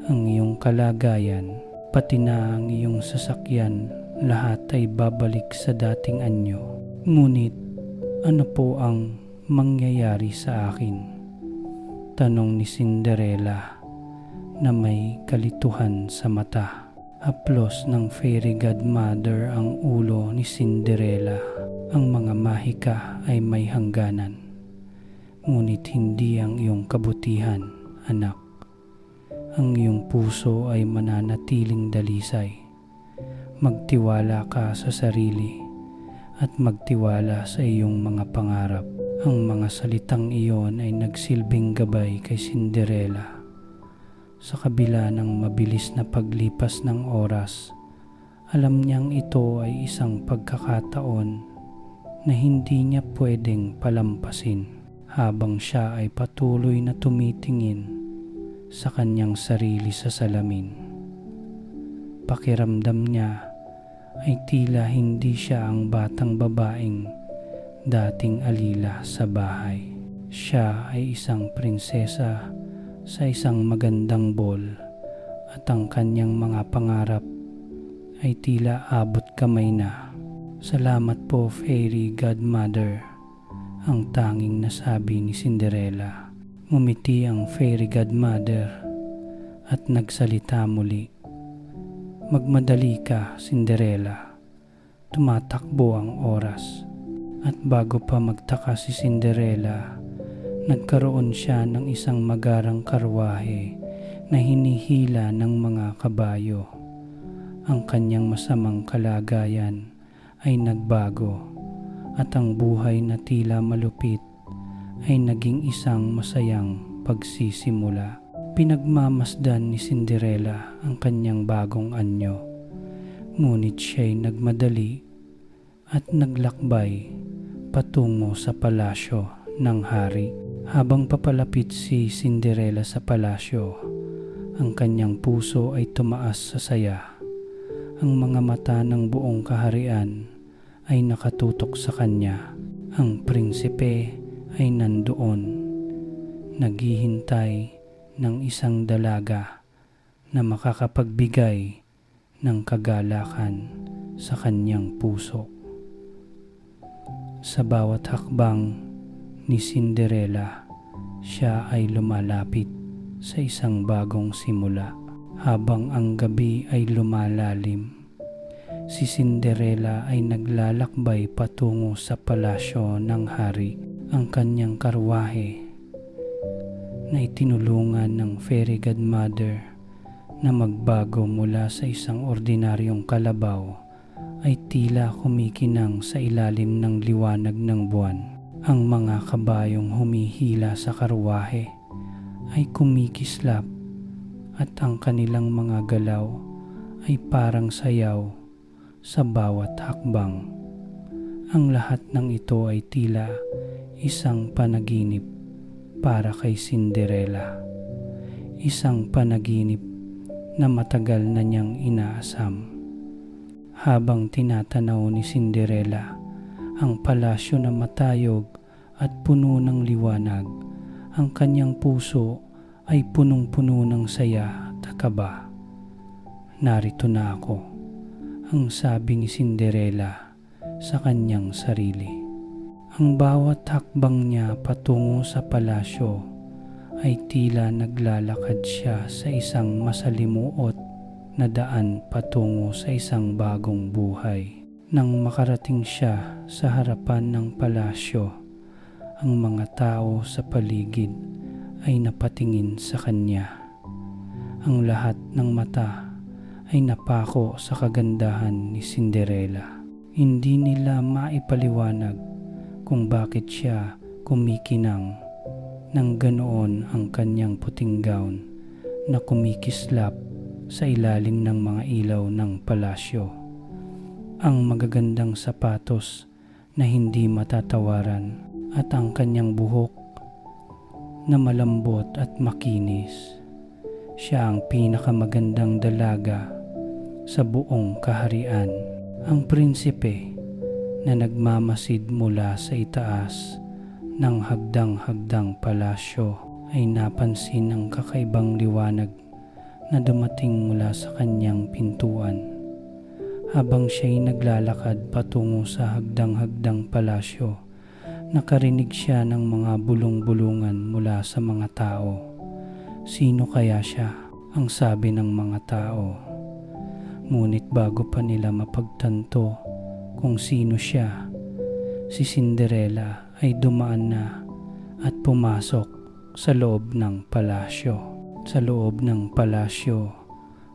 ang iyong kalagayan, pati na ang iyong sasakyan, lahat ay babalik sa dating anyo. Ngunit ano po ang mangyayari sa akin? Tanong ni Cinderella na may kalituhan sa mata. Haplos ng fairy godmother ang ulo ni Cinderella. Ang mga mahika ay may hangganan, ngunit hindi ang iyong kabutihan, anak. Ang iyong puso ay mananatiling dalisay. Magtiwala ka sa sarili at magtiwala sa iyong mga pangarap. Ang mga salitang iyon ay nagsilbing gabay kay Cinderella. Sa kabila ng mabilis na paglipas ng oras, alam niyang ito ay isang pagkakataon na hindi niya pwedeng palampasin. Habang siya ay patuloy na tumitingin sa kanyang sarili sa salamin, pakiramdam niya ay tila hindi siya ang batang babaeng dating alila sa bahay. Siya ay isang prinsesa sa isang magandang ball at ang kanyang mga pangarap ay tila abot kamay na. "Salamat po, Fairy Godmother," ang tanging nasabi ni Cinderella. Ngumiti ang Fairy Godmother at nagsalita muli. "Magmadali ka, Cinderella. Tumatakbo ang oras." At bago pa magtaka si Cinderella, nagkaroon siya ng isang magarang karwahe na hinihila ng mga kabayo. Ang kanyang masamang kalagayan ay nagbago at ang buhay na tila malupit ay naging isang masayang pagsisimula. Pinagmamasdan ni Cinderella ang kanyang bagong anyo, ngunit siya'y nagmadali at naglakbay patungo sa palasyo ng hari. Habang papalapit si Cinderella sa palasyo, ang kanyang puso ay tumaas sa saya. Ang mga mata ng buong kaharian ay nakatutok sa kanya. Ang prinsipe ay nandoon, naghihintay ng isang dalaga na makakapagbigay ng kagalakan sa kanyang puso. Sa bawat hakbang ni Cinderella, siya ay lumalapit sa isang bagong simula. Habang ang gabi ay lumalalim, si Cinderella ay naglalakbay patungo sa palasyo ng hari. Ang kanyang karwahe na itinulungan ng Fairy Godmother na magbago mula sa isang ordinaryong kalabaw ay tila kumikinang sa ilalim ng liwanag ng buwan. Ang mga kabayong humihila sa karwahe ay kumikislap at ang kanilang mga galaw ay parang sayaw sa bawat hakbang. Ang lahat ng ito ay tila isang panaginip para kay Cinderella. Isang panaginip na matagal na niyang inaasam. Habang tinatanaw ni Cinderella ang palasyo na matayog at puno ng liwanag, ang kanyang puso ay punong-puno ng saya at kaba. "Narito na ako," ang sabi ni Cinderella sa kanyang sarili. Ang bawat hakbang niya patungo sa palasyo ay tila naglalakad siya sa isang masalimuot na daan patungo sa isang bagong buhay. Nang makarating siya sa harapan ng palasyo, ang mga tao sa paligid ay napatingin sa kanya. Ang lahat ng mata ay napako sa kagandahan ni Cinderella. Hindi nila maipaliwanag kung bakit siya kumikinang nang ganoon ang kanyang puting gown na kumikislap sa ilalim ng mga ilaw ng palasyo. Ang magagandang sapatos na hindi matatawaran at ang kanyang buhok na malambot at makinis. Siya ang pinakamagandang dalaga sa buong kaharian. Ang prinsipe na nagmamasid mula sa itaas ng hagdang-hagdang palasyo ay napansin ang kakaibang liwanag na dumating mula sa kanyang pintuan. Habang siya'y naglalakad patungo sa hagdang-hagdang palasyo, nakarinig siya ng mga bulong-bulungan mula sa mga tao. "Sino kaya siya?" ang sabi ng mga tao. Ngunit bago pa nila mapagtanto kung sino siya, si Cinderella ay dumaan na at pumasok sa loob ng palasyo. Sa loob ng palasyo,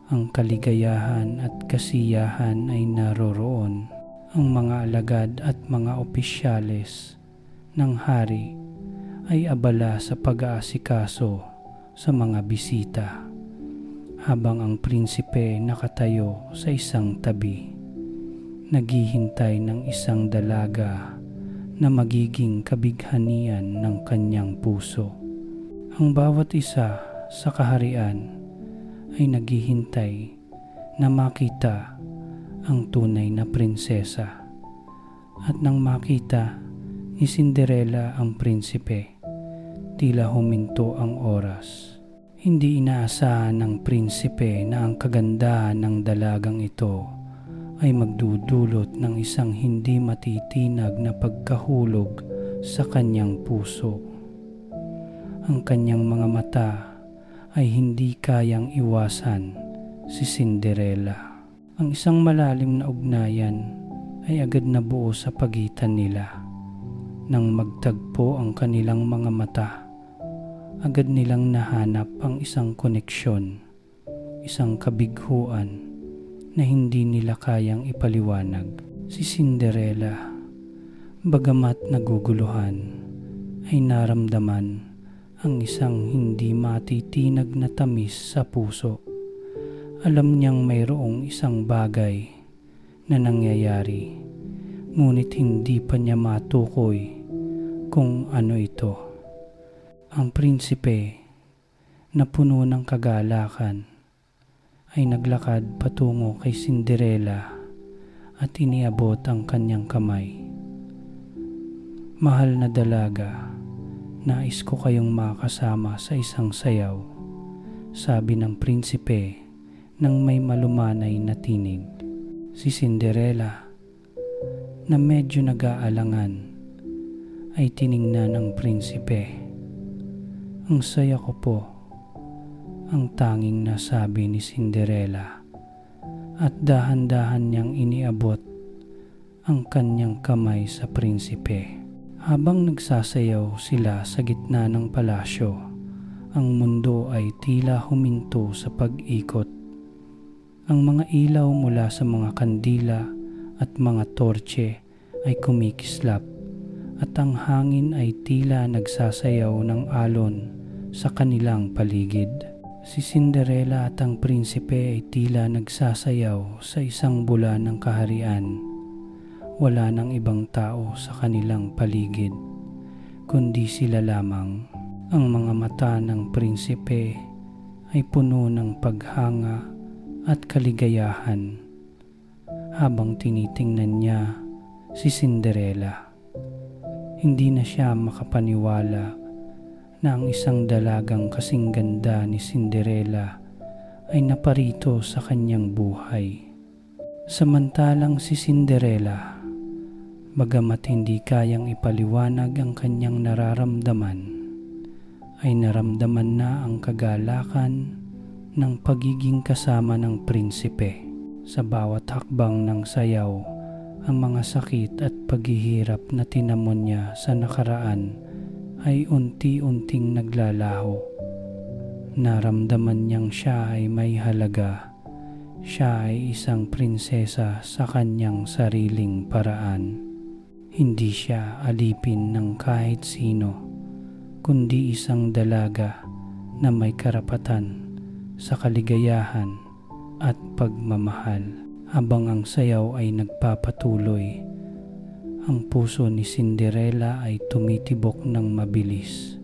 ang kaligayahan at kasiyahan ay naroroon. Ang mga alagad at mga opisyales ng hari ay abala sa pag-aasikaso sa mga bisita, habang ang prinsipe nakatayo sa isang tabi, naghihintay ng isang dalaga na magiging kabighanian ng kanyang puso. Ang bawat isa sa kaharian ay naghihintay na makita ang tunay na prinsesa, at nang makita ni Cinderella ang prinsipe, tila huminto ang oras. Hindi inaasahan ng prinsipe na ang kagandahan ng dalagang ito ay magdudulot ng isang hindi matitinag na pagkahulog sa kanyang puso. Ang kanyang mga mata ay hindi kayang iwasan si Cinderella. Ang isang malalim na ugnayan ay agad nabuo sa pagitan nila. Nang magtagpo ang kanilang mga mata, agad nilang nahanap ang isang koneksyon, isang kabiguan na hindi nila kayang ipaliwanag. Si Cinderella, bagamat naguguluhan, ay naramdaman ang isang hindi matitinag na tamis sa puso. Alam niyang mayroong isang bagay na nangyayari, ngunit hindi pa niya matukoy kung ano ito. Ang prinsipe na puno ng kagalakan ay naglakad patungo kay Cinderella at iniabot ang kanyang kamay. "Mahal na dalaga, nais ko kayong makasama sa isang sayaw," sabi ng prinsipe nang may malumanay na tinig. Si Cinderella, na medyo nag-aalangan, ay tiningnan ang prinsipe. "Ang saya ko po," ang tanging nasabi ni Cinderella, at dahan-dahan niyang iniabot ang kanyang kamay sa prinsipe. Habang nagsasayaw sila sa gitna ng palasyo, ang mundo ay tila huminto sa pag-ikot. Ang mga ilaw mula sa mga kandila at mga torche ay kumikislap, at ang hangin ay tila nagsasayaw ng alon sa kanilang paligid. Si Cinderella at ang prinsipe ay tila nagsasayaw sa isang bula ng kaharian. Wala nang ibang tao sa kanilang paligid, kundi sila lamang. Ang mga mata ng prinsipe ay puno ng paghanga at kaligayahan habang tinitingnan niya si Cinderella. Hindi na siya makapaniwala na ang isang dalagang kasing ganda ni Cinderella ay naparito sa kanyang buhay. Samantalang si Cinderella, bagamat hindi kayang ipaliwanag ang kanyang nararamdaman, ay naramdaman na ang kagalakan ng pagiging kasama ng prinsipe. Sa bawat hakbang ng sayaw, ang mga sakit at paghihirap na tinamon niya sa nakaraan ay unti-unting naglalaho. Naramdaman niyang siya ay may halaga. Siya ay isang prinsesa sa kanyang sariling paraan. Hindi siya alipin ng kahit sino, kundi isang dalaga na may karapatan sa kaligayahan at pagmamahal. Habang ang sayaw ay nagpapatuloy, ang puso ni Cinderella ay tumitibok ng mabilis.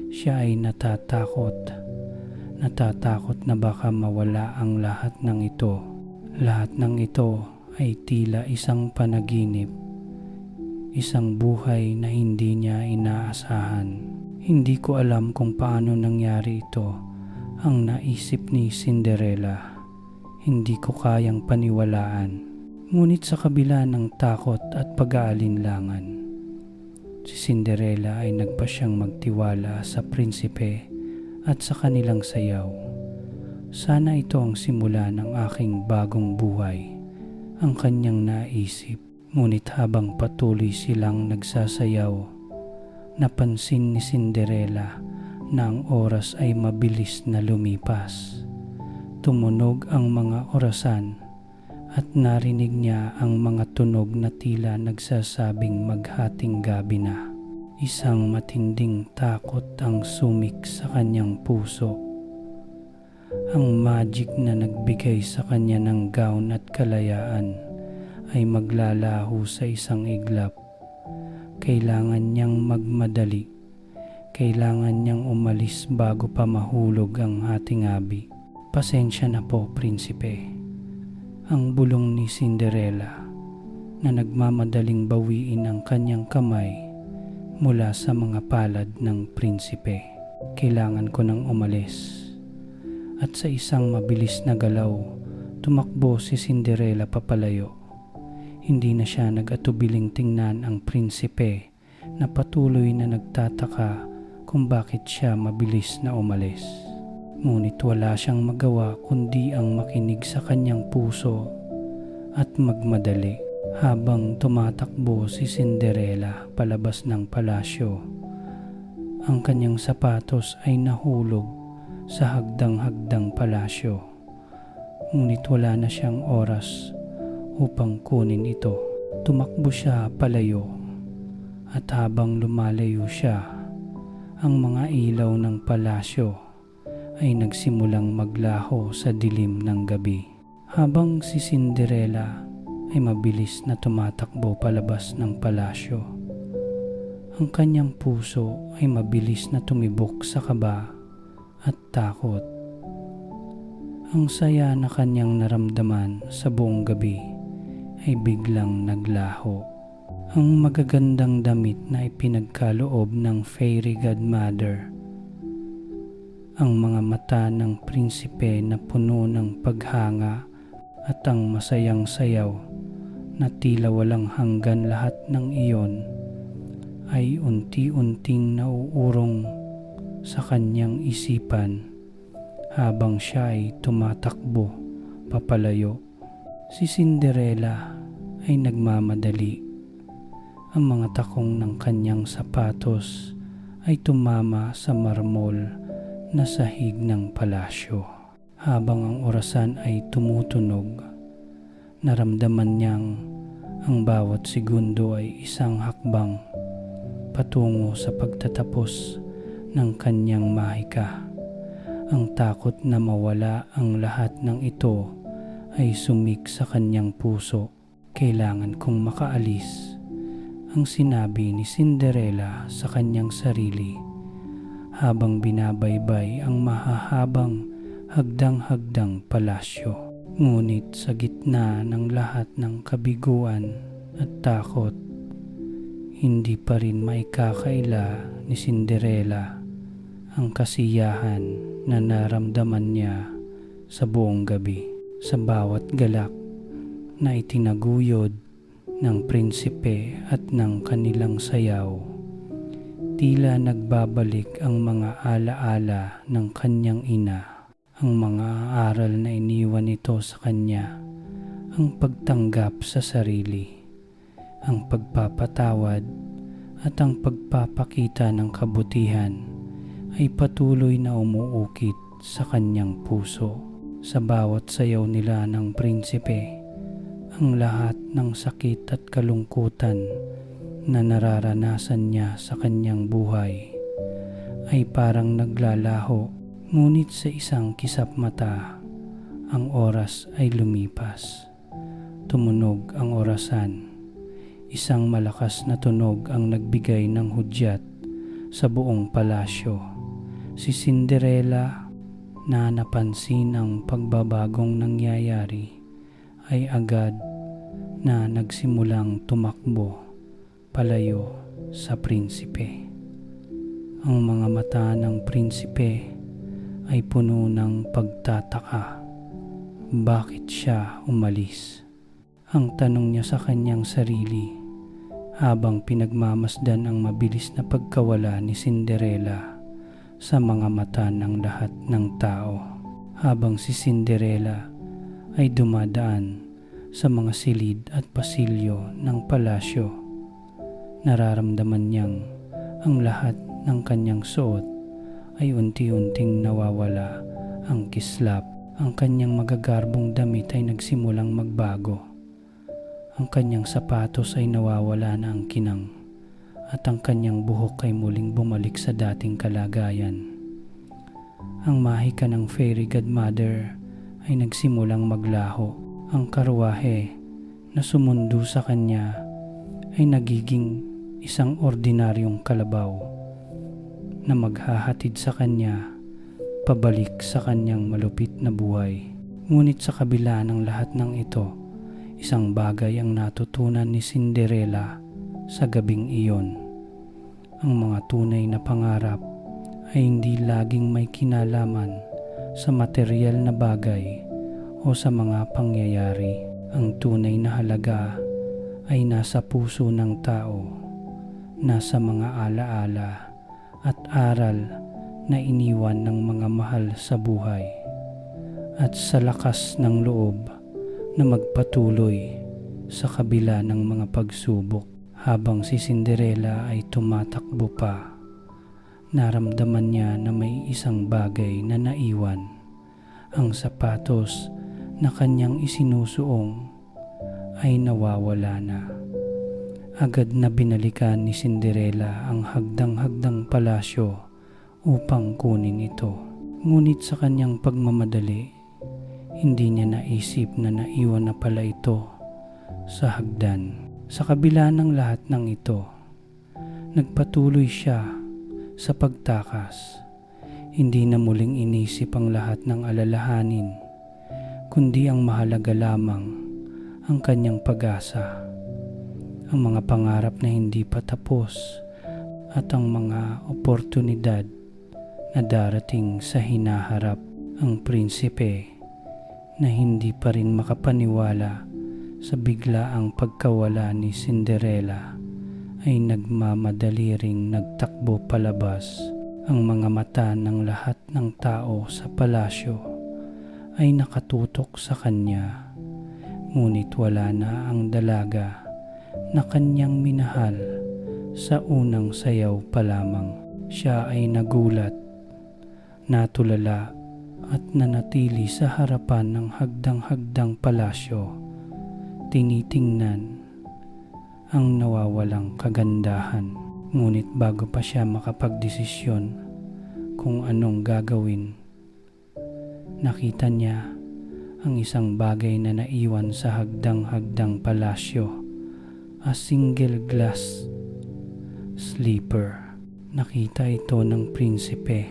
Siya ay natatakot na baka mawala ang lahat ng ito. Lahat ng ito ay tila isang panaginip, isang buhay na hindi niya inaasahan. "Hindi ko alam kung paano nangyari ito," ang naisip ni Cinderella. "Hindi ko kayang paniwalaan." Ngunit sa kabila ng takot at pag-aalinlangan, si Cinderella ay nagpasyang magtiwala sa prinsipe at sa kanilang sayaw. "Sana ito ang simula ng aking bagong buhay," ang kanyang naisip. Ngunit habang patuloy silang nagsasayaw, napansin ni Cinderella na ang oras ay mabilis na lumipas. Tumunog ang mga orasan at narinig niya ang mga tunog na tila nagsasabing maghating gabi na. Isang matinding takot ang sumik sa kanyang puso. Ang magic na nagbigay sa kanya ng gown at kalayaan ay maglalaho sa isang iglap. Kailangan niyang magmadali. Kailangan niyang umalis bago pa mahulog ang ating abi. Pasensya na po, prinsipe. Ang bulong ni Cinderella na nagmamadaling bawiin ang kanyang kamay mula sa mga palad ng prinsipe. Kailangan ko nang umalis. At sa isang mabilis na galaw, tumakbo si Cinderella papalayo. Hindi na siya nag-atubiling tingnan ang prinsipe na patuloy na nagtataka kung bakit siya mabilis na umalis. Ngunit wala siyang magawa kundi ang makinig sa kanyang puso at magmadali. Habang tumatakbo si Cinderella palabas ng palasyo, ang kanyang sapatos ay nahulog sa hagdang-hagdang palasyo. Ngunit wala na siyang oras upang kunin ito. Tumakbo siya palayo at habang lumalayo siya, ang mga ilaw ng palasyo ay nagsimulang maglaho sa dilim ng gabi. Habang si Cinderella ay mabilis na tumatakbo palabas ng palasyo, ang kanyang puso ay mabilis na tumibok sa kaba at takot. Ang saya na kanyang naramdaman sa buong gabi ay biglang naglaho. Ang magagandang damit na ipinagkaloob ng fairy godmother, ang mga mata ng prinsipe na puno ng paghanga at ang masayang sayaw na tila walang hanggan, lahat ng iyon ay unti-unting nauurong sa kanyang isipan habang siya ay tumatakbo papalayo. Si Cinderella ay nagmamadali. Ang mga takong ng kanyang sapatos ay tumama sa marmol na sahig ng palasyo. Habang ang orasan ay tumutunog, naramdaman niyang ang bawat segundo ay isang hakbang patungo sa pagtatapos ng kanyang mahika. Ang takot na mawala ang lahat ng ito ay sumik sa kanyang puso. Kailangan kong makaalis, ang sinabi ni Cinderella sa kanyang sarili habang binabaybay ang mahahabang hagdang-hagdang palasyo. Ngunit sa gitna ng lahat ng kabiguan at takot, hindi pa rin maikakaila ni Cinderella ang kasiyahan na naramdaman niya sa buong gabi. Sa bawat galak na itinaguyod ng prinsipe at ng kanilang sayaw, tila nagbabalik ang mga alaala ng kanyang ina, ang mga aral na iniwan nito sa kanya, ang pagtanggap sa sarili, ang pagpapatawad at ang pagpapakita ng kabutihan ay patuloy na umuukit sa kanyang puso. Sa bawat sayaw nila ng prinsipe, ang lahat ng sakit at kalungkutan na nararanasan niya sa kanyang buhay ay parang naglalaho. Ngunit sa isang kisap mata, ang oras ay lumipas. Tumunog ang orasan. Isang malakas na tunog ang nagbigay ng hudyat sa buong palasyo. Si Cinderella, na napansin ang pagbabagong nangyayari, ay agad na nagsimulang tumakbo palayo sa prinsipe. Ang mga mata ng prinsipe ay puno ng pagtataka. Bakit siya umalis? Ang tanong niya sa kanyang sarili habang pinagmamasdan ang mabilis na pagkawala ni Cinderella sa mga mata ng lahat ng tao. Habang si Cinderella ay dumadaan sa mga silid at pasilyo ng palasyo, nararamdaman niyang ang lahat ng kanyang suot ay unti-unting nawawala ang kislap. Ang kanyang magagarbong damit ay nagsimulang magbago. Ang kanyang sapatos ay nawawala na ang kinang at ang kanyang buhok ay muling bumalik sa dating kalagayan. Ang mahika ng fairy godmother ay nagsimulang maglaho. Ang karwahe na sumundo sa kanya ay nagiging isang ordinaryong kalabaw na maghahatid sa kanya pabalik sa kanyang malupit na buhay. Ngunit sa kabila ng lahat ng ito, isang bagay ang natutunan ni Cinderella sa gabing iyon. Ang mga tunay na pangarap ay hindi laging may kinalaman sa material na bagay o sa mga pangyayari. Ang tunay na halaga ay nasa puso ng tao, nasa mga alaala at aral na iniwan ng mga mahal sa buhay, at sa lakas ng loob na magpatuloy sa kabila ng mga pagsubok. Habang si Cinderella ay tumatakbo pa, naramdaman niya na may isang bagay na naiwan. Ang sapatos na kanyang isinusuong ay nawawala na. Agad na binalikan ni Cinderella ang hagdang-hagdang palasyo upang kunin ito. Ngunit sa kanyang pagmamadali, hindi niya naisip na naiwan na pala ito sa hagdan. Sa kabila ng lahat ng ito, nagpatuloy siya sa pagtakas. Hindi na muling inisip ang lahat ng alalahanin, kundi ang mahalaga lamang ang kanyang pag-asa, ang mga pangarap na hindi pa tapos at ang mga oportunidad na darating sa hinaharap. Ang prinsipe na hindi pa rin makapaniwala sa biglaang pagkawala ni Cinderella ay nagmamadali ring nagtakbo palabas. Ang mga mata ng lahat ng tao sa palasyo ay nakatutok sa kanya, ngunit wala na ang dalaga na kanyang minahal sa unang sayaw pa lamang. Siya ay nagulat, natulala at nanatili sa harapan ng hagdang-hagdang palasyo, tinitingnan ang nawawalang kagandahan. Ngunit bago pa siya makapagdesisyon kung anong gagawin, nakita niya ang isang bagay na naiwan sa hagdang-hagdang palasyo, a single glass slipper. Nakita ito ng prinsipe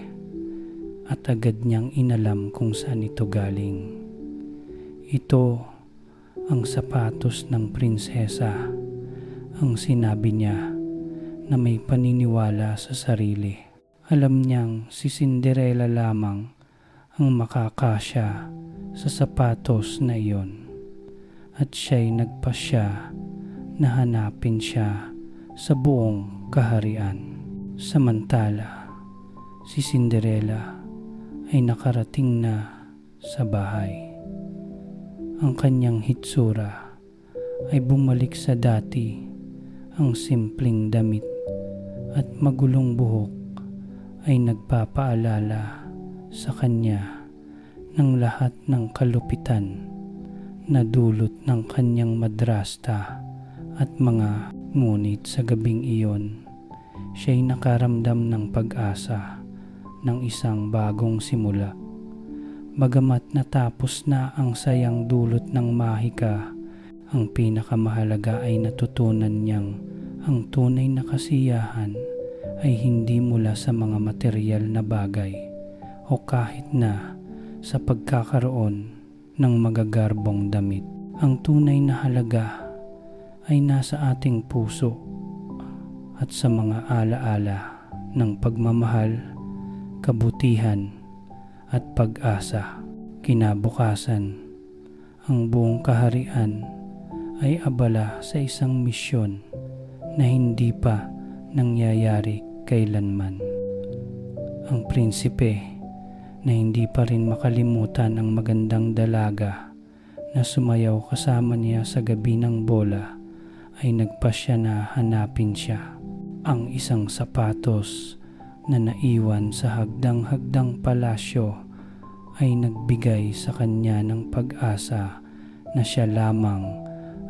at agad niyang inalam kung saan ito galing. Ito ang sapatos ng prinsesa. Ang sinabi niya na may paniniwala sa sarili. Alam niyang si Cinderella lamang ang makakasya sa sapatos na iyon, at siya'y nagpasya na hanapin siya sa buong kaharian. Samantala, si Cinderella ay nakarating na sa bahay. Ang kanyang hitsura ay bumalik sa dati. Ang simpleng damit at magulong buhok ay nagpapaalala sa kanya ng lahat ng kalupitan na dulot ng kanyang madrasta at mga. Ngunit sa gabing iyon, siya'y nakaramdam ng pag-asa ng isang bagong simula. Bagamat natapos na ang sayang dulot ng mahika, ang pinakamahalaga ay natutunan niyang ang tunay na kasiyahan ay hindi mula sa mga material na bagay o kahit na sa pagkakaroon ng magagarbong damit. Ang tunay na halaga ay nasa ating puso at sa mga alaala ng pagmamahal, kabutihan at pag-asa. Kinabukasan, ang buong kaharian ay abala sa isang misyon na hindi pa nangyayari kailanman. Ang prinsipe na hindi pa rin makalimutan ang magandang dalaga na sumayaw kasama niya sa gabi ng bola ay nagpasya na hanapin siya. Ang isang sapatos na naiwan sa hagdang-hagdang palasyo ay nagbigay sa kanya ng pag-asa na siya lamang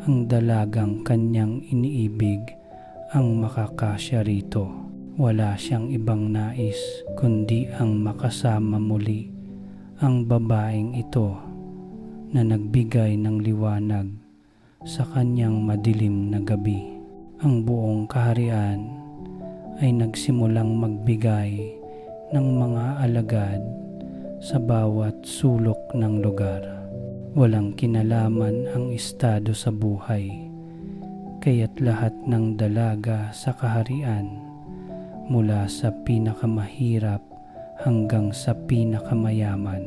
ang dalagang kanyang iniibig ang makakasya rito. Wala siyang ibang nais kundi ang makasama muli ang babaeng ito na nagbigay ng liwanag sa kanyang madilim na gabi. Ang buong kaharian ay nagsimulang magbigay ng mga alagad sa bawat sulok ng lugar. Walang kinalaman ang estado sa buhay, kaya't lahat ng dalaga sa kaharian, mula sa pinakamahirap hanggang sa pinakamayaman,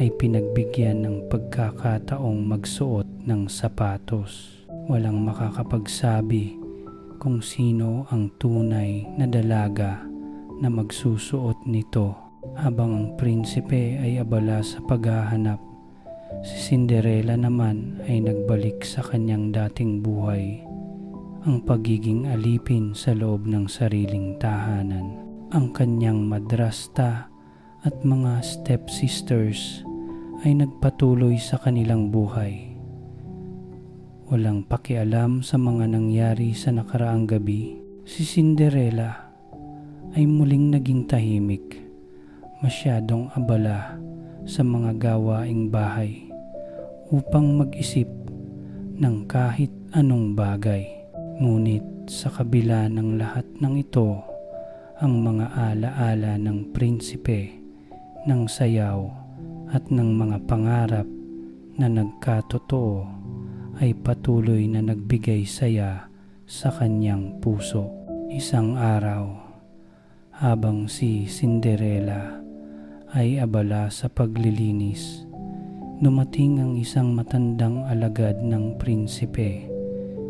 ay pinagbigyan ng pagkakataong magsuot ng sapatos. Walang makakapagsabi kung sino ang tunay na dalaga na magsusuot nito. Habang ang prinsipe ay abala sa paghahanap, si Cinderella naman ay nagbalik sa kanyang dating buhay, ang pagiging alipin sa loob ng sariling tahanan. Ang kanyang madrasta at mga stepsisters ay nagpatuloy sa kanilang buhay. Walang pakialam sa mga nangyari sa nakaraang gabi. Si Cinderella ay muling naging tahimik, masyadong abala sa mga gawaing bahay upang mag-isip ng kahit anong bagay. Ngunit sa kabila ng lahat ng ito, ang mga alaala ng prinsipe, ng sayaw at ng mga pangarap na nagkatotoo ay patuloy na nagbigay saya sa kanyang puso. Isang araw, habang si Cinderella ay abala sa paglilinis, dumating ang isang matandang alagad ng prinsipe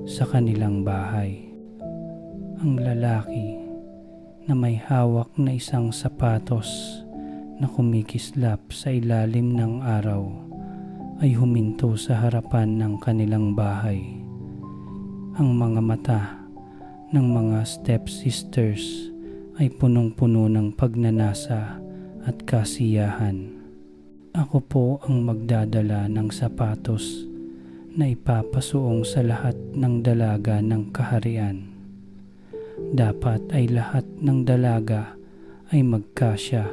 sa kanilang bahay. Ang lalaki na may hawak na isang sapatos na kumikislap sa ilalim ng araw ay huminto sa harapan ng kanilang bahay. Ang mga mata ng mga stepsisters ay punong-puno ng pagnanasa at kasiyahan. Ako po ang magdadala ng sapatos na ipapasuong sa lahat ng dalaga ng kaharian. Dapat ay lahat ng dalaga ay magkasya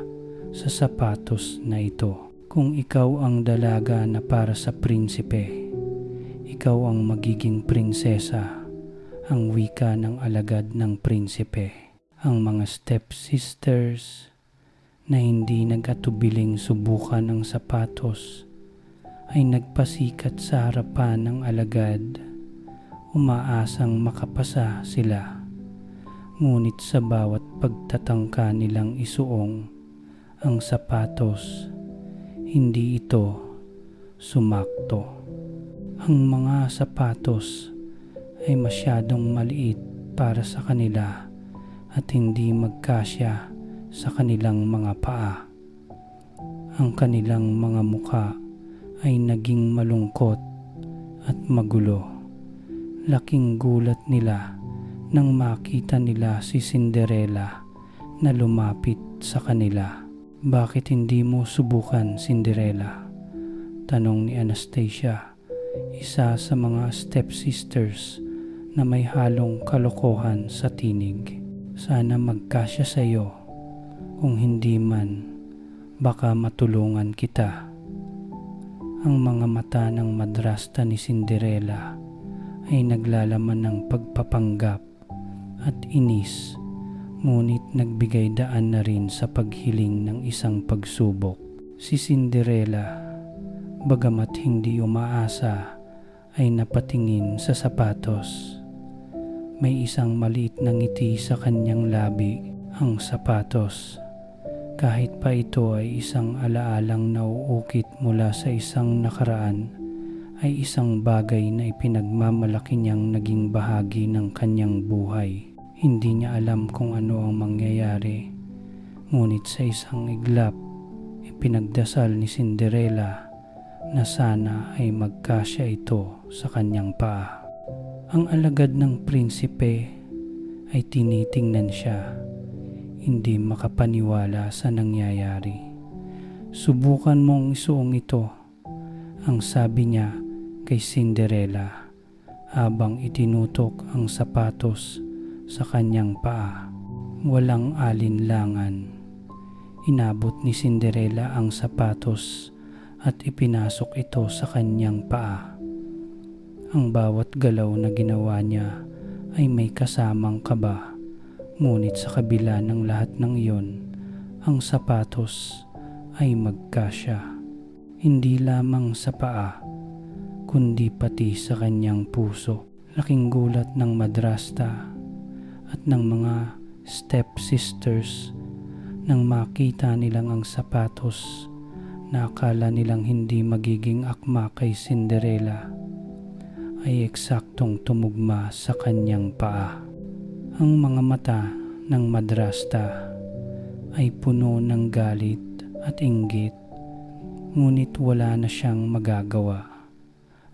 sa sapatos na ito. Kung ikaw ang dalaga na para sa prinsipe, ikaw ang magiging prinsesa, ang wika ng alagad ng prinsipe. Ang mga stepsisters na hindi nag-atubiling subukan ang sapatos ay nagpasikat sa harapan ng alagad, umaasang makapasa sila. Ngunit sa bawat pagtatangka nilang isuong ang sapatos, hindi ito sumakto. Ang mga sapatos ay masyadong maliit para sa kanila at hindi magkasya sa kanilang mga paa. Ang kanilang mga mukha ay naging malungkot at magulo. Laking gulat nila nang makita nila si Cinderella na lumapit sa kanila. "Bakit hindi mo subukan, Cinderella?" tanong ni Anastasia, isa sa mga stepsisters na may halong kalokohan sa tinig. "Sana magkasya sa iyo. Kung hindi man, baka matulungan kita." Ang mga mata ng madrasta ni Cinderella ay naglalaman ng pagpapanggap at inis, ngunit nagbigay daan na rin sa paghiling ng isang pagsubok. Si Cinderella, bagamat hindi umaasa, ay napatingin sa sapatos. May isang maliit na ngiti sa kanyang labi. Ang sapatos, kahit pa ito ay isang alaalang nauukit mula sa isang nakaraan, ay isang bagay na ipinagmamalaki niyang naging bahagi ng kanyang buhay. Hindi niya alam kung ano ang mangyayari, ngunit sa isang iglap, ipinagdasal ni Cinderella na sana ay magkasya ito sa kanyang paa. Ang alagad ng prinsipe ay tinitingnan siya, hindi makapaniwala sa nangyayari. "Subukan mong isuong ito," ang sabi niya kay Cinderella, habang itinutok ang sapatos sa kanyang paa. Walang alinlangan. Inabot ni Cinderella ang sapatos at ipinasok ito sa kanyang paa. Ang bawat galaw na ginawa niya ay may kasamang kaba, ngunit sa kabila ng lahat ng iyon, ang sapatos ay magkasya. Hindi lamang sa paa, kundi pati sa kanyang puso. Laking gulat ng madrasta at ng mga stepsisters nang makita nilang ang sapatos na akala nilang hindi magiging akma kay Cinderella ay eksaktong tumugma sa kanyang paa. Ang mga mata ng madrasta ay puno ng galit at inggit, ngunit wala na siyang magagawa.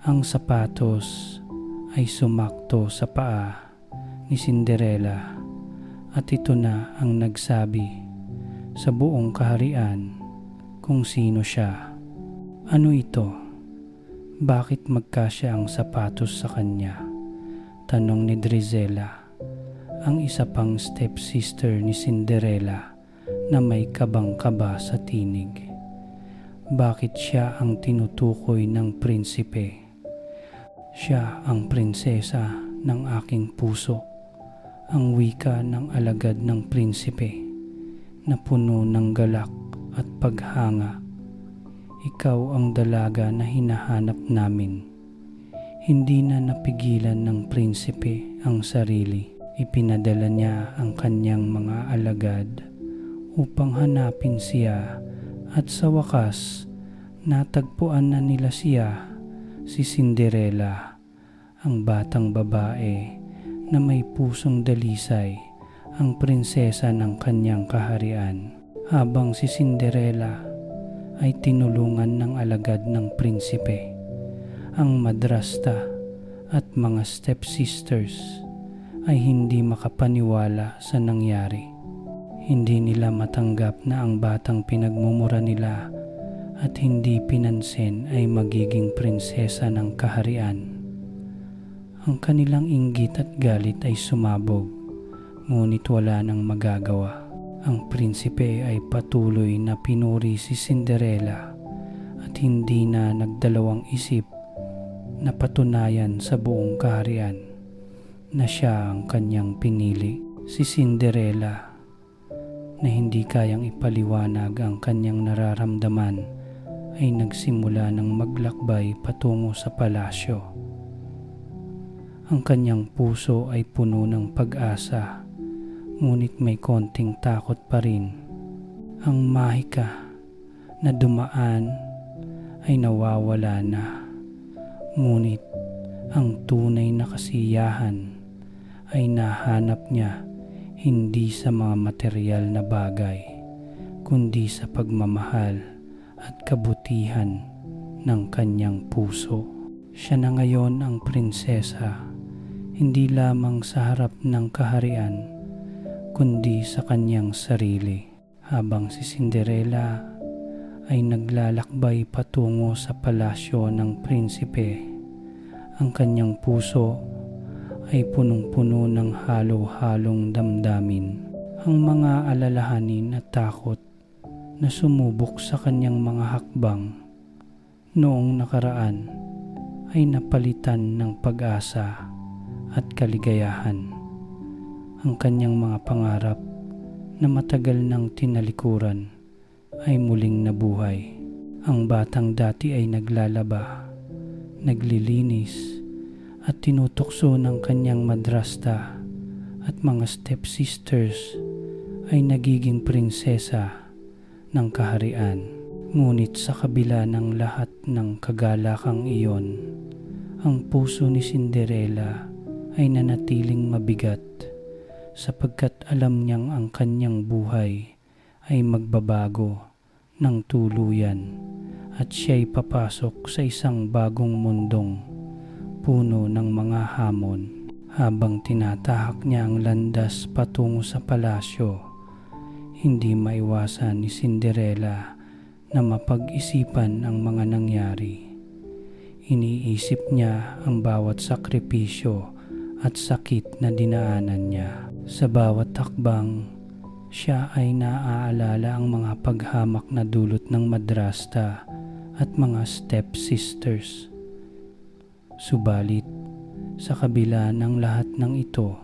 Ang sapatos ay sumakto sa paa ni Cinderella at ito na ang nagsabi sa buong kaharian kung sino siya. Ano ito? Bakit magkasya ang sapatos sa kanya? Tanong ni Drizella, ang isa pang stepsister ni Cinderella na may kabang-kaba sa tinig. Bakit siya ang tinutukoy ng prinsipe? Siya ang prinsesa ng aking puso, ang wika ng alagad ng prinsipe na puno ng galak at paghanga. Ikaw ang dalaga na hinahanap namin. Hindi na napigilan ng prinsipe ang sarili. Ipinadala niya ang kanyang mga alagad upang hanapin siya at sa wakas natagpuan na nila siya, si Cinderella, ang batang babae na may pusong dalisay, ang prinsesa ng kanyang kaharian. Habang si Cinderella ay tinulungan ng alagad ng prinsipe, ang madrasta at mga stepsisters ay hindi makapaniwala sa nangyari. Hindi nila matanggap na ang batang pinagmumura nila at hindi pinansin ay magiging prinsesa ng kaharian. Ang kanilang inggit at galit ay sumabog, ngunit wala nang magagawa. Ang prinsipe ay patuloy na pinuri si Cinderella at hindi na nagdalawang isip na patunayan sa buong kaharian na siya ang kanyang pinili. Si Cinderella, na hindi kayang ipaliwanag ang kanyang nararamdaman, ay nagsimula ng maglakbay patungo sa palasyo. Ang kanyang puso ay puno ng pag-asa, ngunit may konting takot pa rin. Ang mahika na dumaan ay nawawala na, ngunit ang tunay na kasiyahan ay nahanap niya hindi sa mga material na bagay, kundi sa pagmamahal at kabutihan ng kanyang puso. Siya na ngayon ang prinsesa, hindi lamang sa harap ng kaharian, kundi sa kanyang sarili. Habang si Cinderella ay naglalakbay patungo sa palasyo ng prinsipe, ang kanyang puso ay punong-puno ng halo-halong damdamin. Ang mga alalahanin at takot na sumubok sa kanyang mga hakbang noong nakaraan ay napalitan ng pag-asa at kaligayahan. Ang kanyang mga pangarap na matagal nang tinalikuran ay muling nabuhay. Ang batang dati ay naglalaba, naglilinis at tinutokso ng kanyang madrasta at mga stepsisters ay nagiging prinsesa ng kaharian. Ngunit sa kabila ng lahat ng kagalakang iyon, ang puso ni Cinderella ay nanatiling mabigat sapagkat alam niyang ang kanyang buhay ay magbabago ng tuluyan at siya'y papasok sa isang bagong mundong puno ng mga hamon. Habang tinatahak niya ang landas patungo sa palasyo, hindi maiwasan ni Cinderella na mapag-isipan ang mga nangyari. Iniisip niya ang bawat sakripisyo at sakit na dinaanan niya. Sa bawat hakbang, siya ay naaalala ang mga paghamak na dulot ng madrasta at mga stepsisters. Subalit, sa kabila ng lahat ng ito,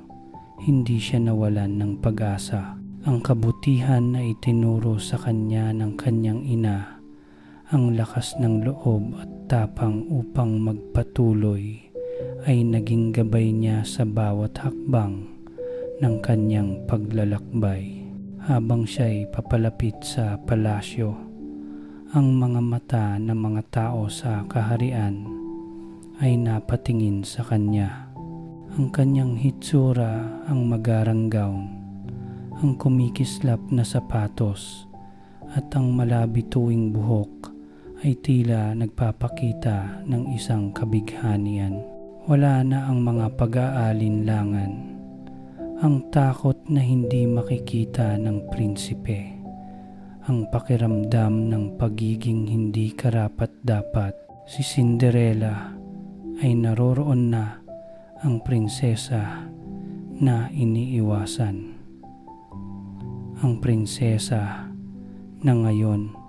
hindi siya nawalan ng pag-asa. Ang kabutihan na itinuro sa kanya ng kanyang ina, ang lakas ng loob at tapang upang magpatuloy ay naging gabay niya sa bawat hakbang ng kanyang paglalakbay. Habang siya'y papalapit sa palasyo, ang mga mata ng mga tao sa kaharian ay napatingin sa kanya. Ang kanyang hitsura, ang magarang gown, ang kumikislap na sapatos at ang malabituing buhok ay tila nagpapakita ng isang kabighanian. Wala na ang mga pag-aalinlangan, ang takot na hindi makikita ng prinsipe, ang pakiramdam ng pagiging hindi karapat-dapat. Si Cinderella ay naroroon na, ang prinsesa na iniiwasan. Ang prinsesa na ngayon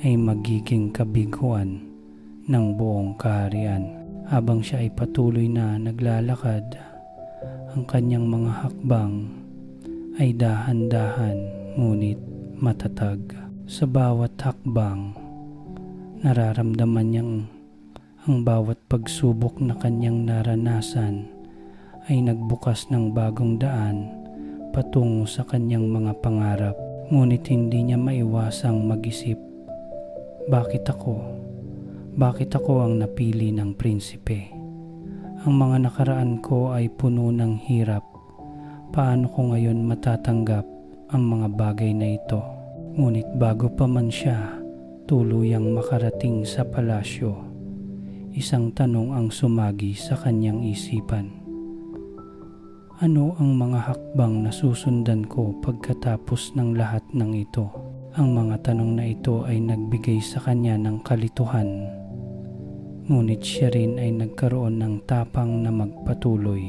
ay magiging kabiguan ng buong kaharian. Habang siya ay patuloy na naglalakad, ang kanyang mga hakbang ay dahan-dahan ngunit matatag. Sa bawat hakbang, nararamdaman niyang ang bawat pagsubok na kanyang naranasan ay nagbukas ng bagong daan patungo sa kanyang mga pangarap. Ngunit hindi niya maiwasang mag-isip, bakit ako? Bakit ako ang napili ng prinsipe? Ang mga nakaraan ko ay puno ng hirap. Paano ko ngayon matatanggap ang mga bagay na ito? Ngunit bago pa man siya tuluyang makarating sa palasyo, isang tanong ang sumagi sa kanyang isipan. Ano ang mga hakbang na susundan ko pagkatapos ng lahat ng ito? Ang mga tanong na ito ay nagbigay sa kanya ng kalituhan. Ngunit siya rin ay nagkaroon ng tapang na magpatuloy.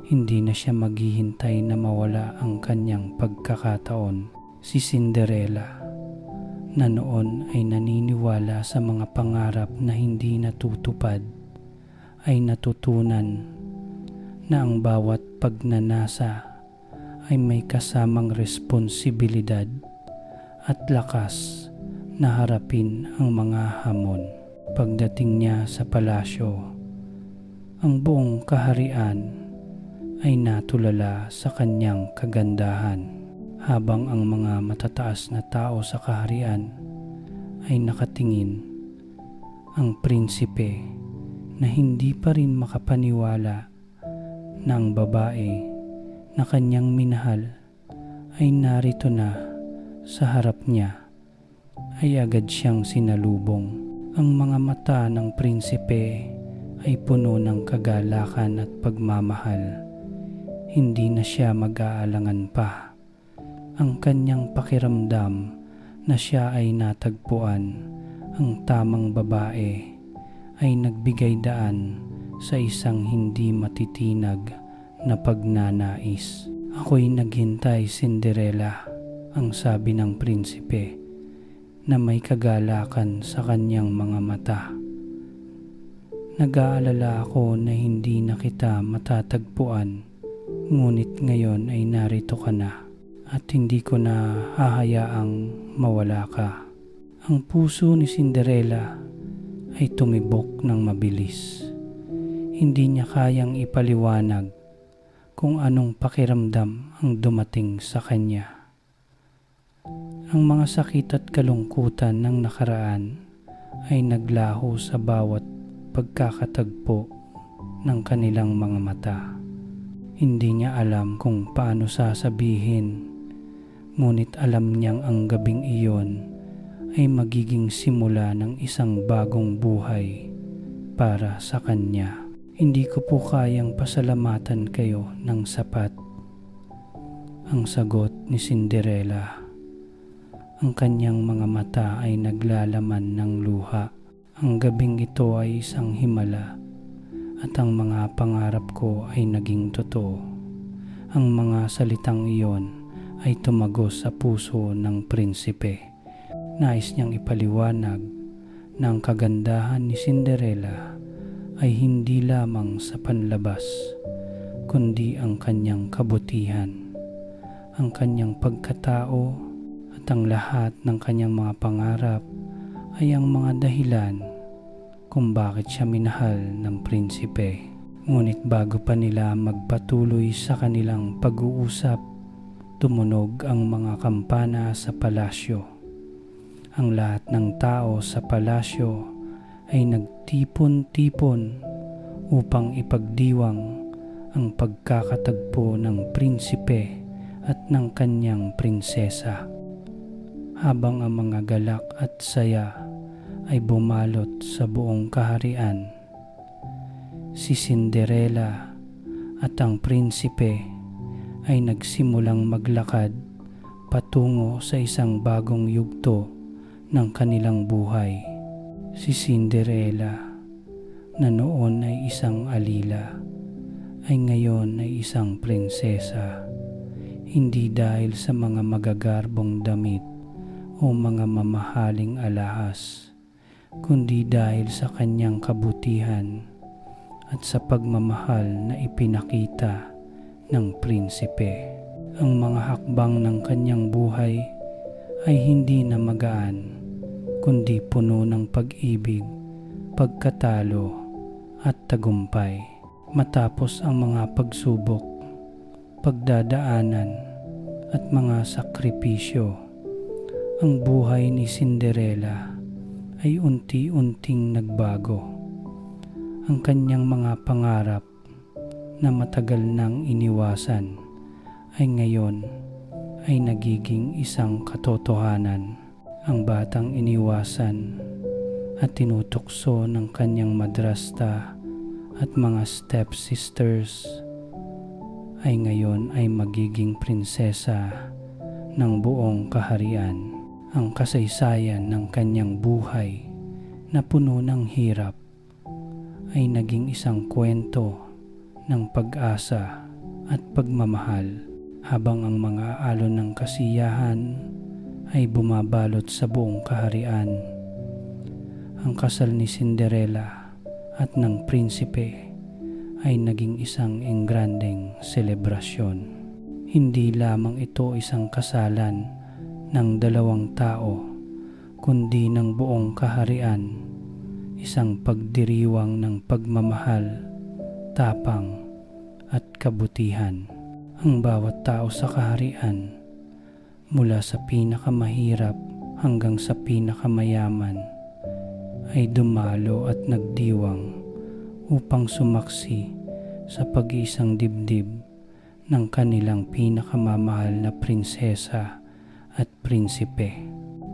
Hindi na siya maghihintay na mawala ang kanyang pagkakataon. Si Cinderella, na noon ay naniniwala sa mga pangarap na hindi natutupad, ay natutunan na ang bawat pagnanasa ay may kasamang responsibilidad at lakas na harapin ang mga hamon. Pagdating niya sa palasyo, ang buong kaharian ay natulala sa kanyang kagandahan, habang ang mga matataas na tao sa kaharian ay nakatingin. Ang prinsipe na hindi pa rin makapaniwala na ang babae na kanyang minahal ay narito na sa harap niya, ay agad siyang sinalubong. Ang mga mata ng prinsipe ay puno ng kagalakan at pagmamahal. Hindi na siya mag-aalangan pa. Ang kanyang pakiramdam na siya ay natagpuan, ang tamang babae, ay nagbigay daan sa isang hindi matitinag na pagnanais. Ako'y naghintay, Cinderella, ang sabi ng prinsipe na may kagalakan sa kanyang mga mata. Nag-aalala ako na hindi na kita matatagpuan, ngunit ngayon ay narito ka na at hindi ko na hahayaang mawala ka. Ang puso ni Cinderella ay tumibok ng mabilis. Hindi niya kayang ipaliwanag kung anong pakiramdam ang dumating sa kanya. Ang mga sakit at kalungkutan ng nakaraan ay naglaho sa bawat pagkakatagpo ng kanilang mga mata. Hindi niya alam kung paano sasabihin, ngunit alam niyang ang gabing iyon ay magiging simula ng isang bagong buhay para sa kanya. Hindi ko po kayang pasalamatan kayo ng sapat, ang sagot ni Cinderella. Ang kanyang mga mata ay naglalaman ng luha. Ang gabing ito ay isang himala at ang mga pangarap ko ay naging totoo. Ang mga salitang iyon ay tumagos sa puso ng prinsipe. Nais niyang ipaliwanag na ang kagandahan ni Cinderella ay hindi lamang sa panlabas, kundi ang kanyang kabutihan, ang kanyang pagkatao at ang lahat ng kanyang mga pangarap ay ang mga dahilan kung bakit siya minahal ng prinsipe. Ngunit bago pa nila magpatuloy sa kanilang pag-uusap, tumunog ang mga kampana sa palasyo. Ang lahat ng tao sa palasyo ay nagtipon-tipon upang ipagdiwang ang pagkakatagpo ng prinsipe at ng kanyang prinsesa. Habang ang mga galak at saya ay bumalot sa buong kaharian, si Cinderella at ang prinsipe ay nagsimulang maglakad patungo sa isang bagong yugto ng kanilang buhay. Si Cinderella, na noon ay isang alila, ay ngayon ay isang prinsesa, hindi dahil sa mga magagarbong damit o mga mamahaling alahas, kundi dahil sa kanyang kabutihan at sa pagmamahal na ipinakita ng prinsipe. Ang mga hakbang ng kanyang buhay ay hindi na magaan, kundi puno ng pag-ibig, pagkatalo at tagumpay. Matapos ang mga pagsubok, pagdadaanan at mga sakripisyo, ang buhay ni Cinderella ay unti-unting nagbago. Ang kanyang mga pangarap na matagal nang iniwasan ay ngayon ay nagiging isang katotohanan. Ang batang iniwasan at tinutukso ng kanyang madrasta at mga stepsisters ay ngayon ay magiging prinsesa ng buong kaharian. Ang kasaysayan ng kanyang buhay na puno ng hirap ay naging isang kwento ng pag-asa at pagmamahal, habang ang mga alon ng kasiyahan ay bumabalot sa buong kaharian. Ang kasal ni Cinderella at ng prinsipe ay naging isang engrandeng selebrasyon. Hindi lamang ito isang kasalan ng dalawang tao, kundi ng buong kaharian, isang pagdiriwang ng pagmamahal, tapang at kabutihan. Ang bawat tao sa kaharian, mula sa pinakamahirap hanggang sa pinakamayaman, ay dumalo at nagdiwang upang sumaksi sa pag-iisang dibdib ng kanilang pinakamamahal na prinsesa at prinsipe.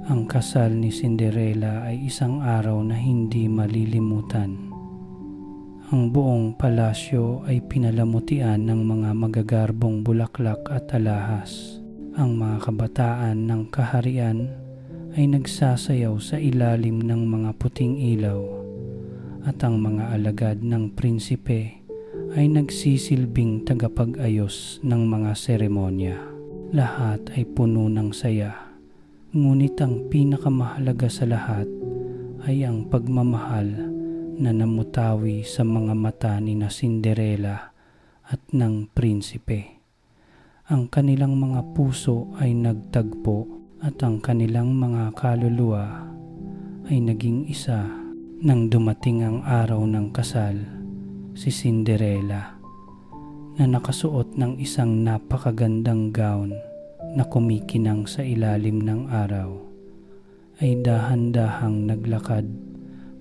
Ang kasal ni Cinderella ay isang araw na hindi malilimutan. Ang buong palasyo ay pinalamutian ng mga magagarbong bulaklak at alahas. Ang mga kabataan ng kaharian ay nagsasayaw sa ilalim ng mga puting ilaw, at ang mga alagad ng prinsipe ay nagsisilbing tagapag-ayos ng mga seremonya. Lahat ay puno ng saya, ngunit ang pinakamahalaga sa lahat ay ang pagmamahal na namutawi sa mga mata ni na Cinderella at ng prinsipe. Ang kanilang mga puso ay nagtagpo at ang kanilang mga kaluluwa ay naging isa. Nang dumating ang araw ng kasal, si Cinderella, na nakasuot ng isang napakagandang gown na kumikinang sa ilalim ng araw, ay dahan-dahang naglakad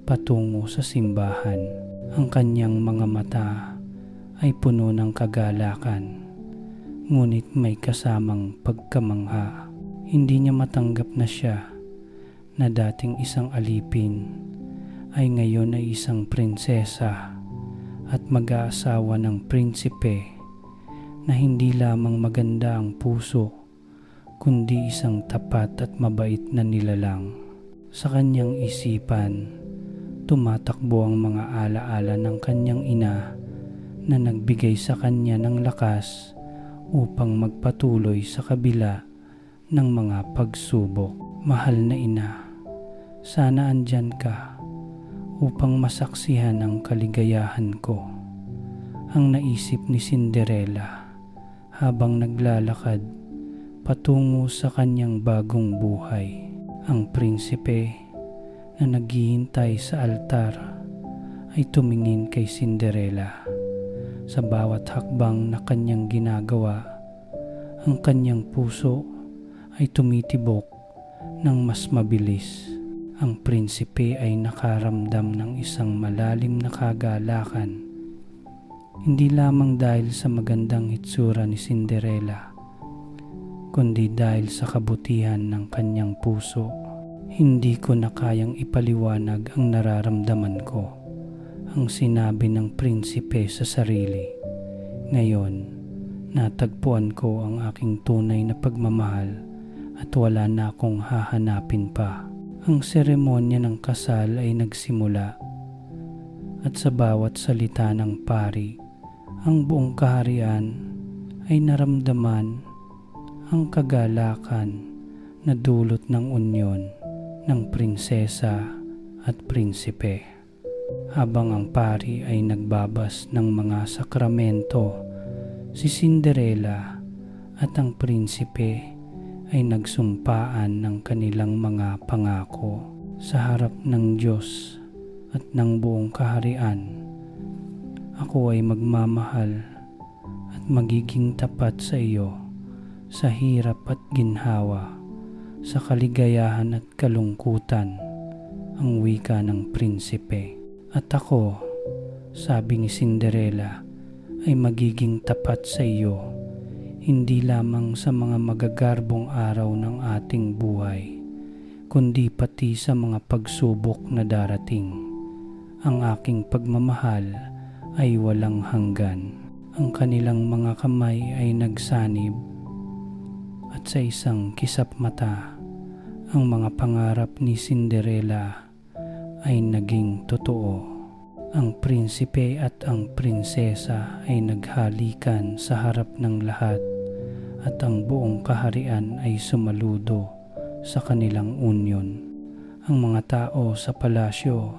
patungo sa simbahan. Ang kanyang mga mata ay puno ng kagalakan, ngunit may kasamang pagkamangha. Hindi niya matanggap na siya, na dating isang alipin, ay ngayon ay isang prinsesa at mag-aasawa ng prinsipe na hindi lamang maganda ang puso, kundi isang tapat at mabait na nilalang. Sa kanyang isipan, tumatakbo ang mga alaala ng kanyang ina na nagbigay sa kanya ng lakas upang magpatuloy sa kabila ng mga pagsubok. Mahal na ina, sana andyan ka upang masaksihan ang kaligayahan ko. Ang naisip ni Cinderella habang naglalakad patungo sa kanyang bagong buhay. Ang prinsipe na naghihintay sa altar ay tumingin kay Cinderella. Sa bawat hakbang na kanyang ginagawa, ang kanyang puso ay tumitibok ng mas mabilis. Ang prinsipe ay nakaramdam ng isang malalim na kagalakan, hindi lamang dahil sa magandang hitsura ni Cinderella, kundi dahil sa kabutihan ng kanyang puso. Hindi ko na kayang ipaliwanag ang nararamdaman ko, ang sinabi ng prinsipe sa sarili. Ngayon, natagpuan ko ang aking tunay na pagmamahal at wala na akong hahanapin pa. Ang seremonya ng kasal ay nagsimula at sa bawat salita ng pari, ang buong kaharian ay naramdaman ang kagalakan na dulot ng unyon ng prinsesa at prinsipe. Habang ang pari ay nagbabas ng mga sakramento, si Cinderella at ang prinsipe ay nagsumpaan ng kanilang mga pangako sa harap ng Diyos at ng buong kaharian. Ako ay magmamahal at magiging tapat sa iyo sa hirap at ginhawa, sa kaligayahan at kalungkutan, ang wika ng prinsipe. At ako, sabi ni Cinderella, ay magiging tapat sa iyo, hindi lamang sa mga magagarbong araw ng ating buhay, kundi pati sa mga pagsubok na darating. Ang aking pagmamahal ay walang hanggan. Ang kanilang mga kamay ay nagsanib at sa isang kisap mata, ang mga pangarap ni Cinderella ay naging totoo. Ang prinsipe at ang prinsesa ay naghalikan sa harap ng lahat at ang buong kaharian ay sumaludo sa kanilang unyon. Ang mga tao sa palasyo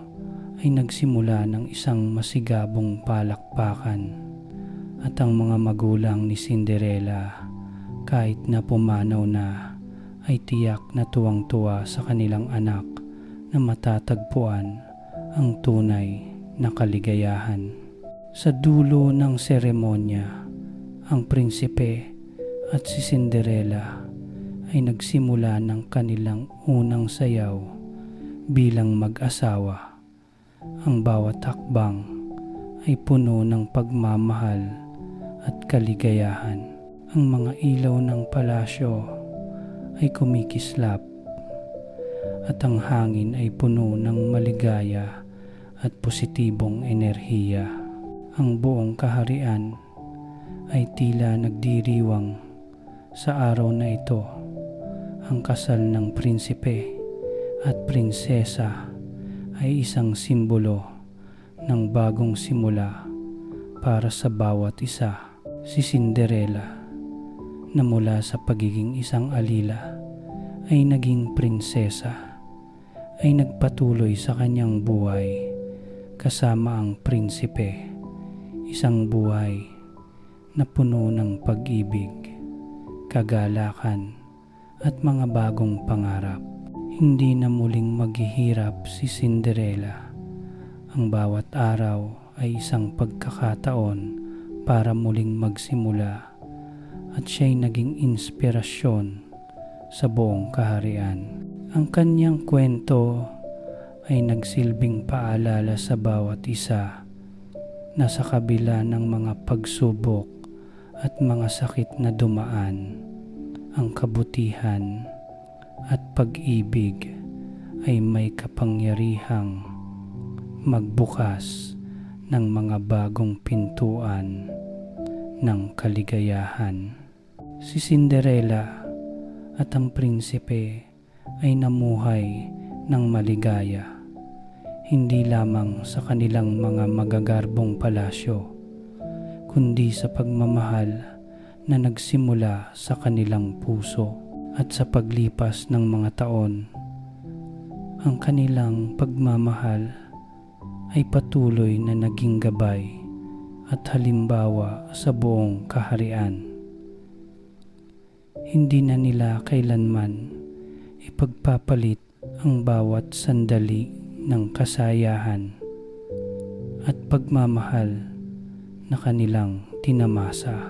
ay nagsimula ng isang masigabong palakpakan at ang mga magulang ni Cinderella, kahit na pumanaw na, ay tiyak na tuwang-tuwa sa kanilang anak na matatagpuan ang tunay na kaligayahan. Sa dulo ng seremonya, ang prinsipe at si Cinderella ay nagsimula ng kanilang unang sayaw bilang mag-asawa. Ang bawat hakbang ay puno ng pagmamahal at kaligayahan. Ang mga ilaw ng palasyo ay kumikislap at ang hangin ay puno ng maligaya at positibong enerhiya. Ang buong kaharian ay tila nagdiriwang sa araw na ito. Ang kasal ng prinsipe at prinsesa ay isang simbolo ng bagong simula para sa bawat isa. Si Cinderella, na mula sa pagiging isang alila ay naging prinsesa, ay nagpatuloy sa kanyang buhay kasama ang prinsipe, isang buhay na puno ng pag-ibig, kagalakan at mga bagong pangarap. Hindi na muling maghihirap si Cinderella. Ang bawat araw ay isang pagkakataon para muling magsimula at siya'y naging inspirasyon sa buong kaharian. Ang kanyang kwento ay nagsilbing paalala sa bawat isa na sa kabila ng mga pagsubok at mga sakit na dumaan, ang kabutihan at pag-ibig ay may kapangyarihang magbukas ng mga bagong pintuan ng kaligayahan. Si Cinderella at ang prinsipe ay namuhay ng maligaya, hindi lamang sa kanilang mga magagarbong palasyo, kundi sa pagmamahal na nagsimula sa kanilang puso. At sa paglipas ng mga taon, ang kanilang pagmamahal ay patuloy na naging gabay at halimbawa sa buong kaharian. Hindi na nila kailanman ipagpapalit ang bawat sandali ng kasayahan at pagmamahal na kanilang tinamasa.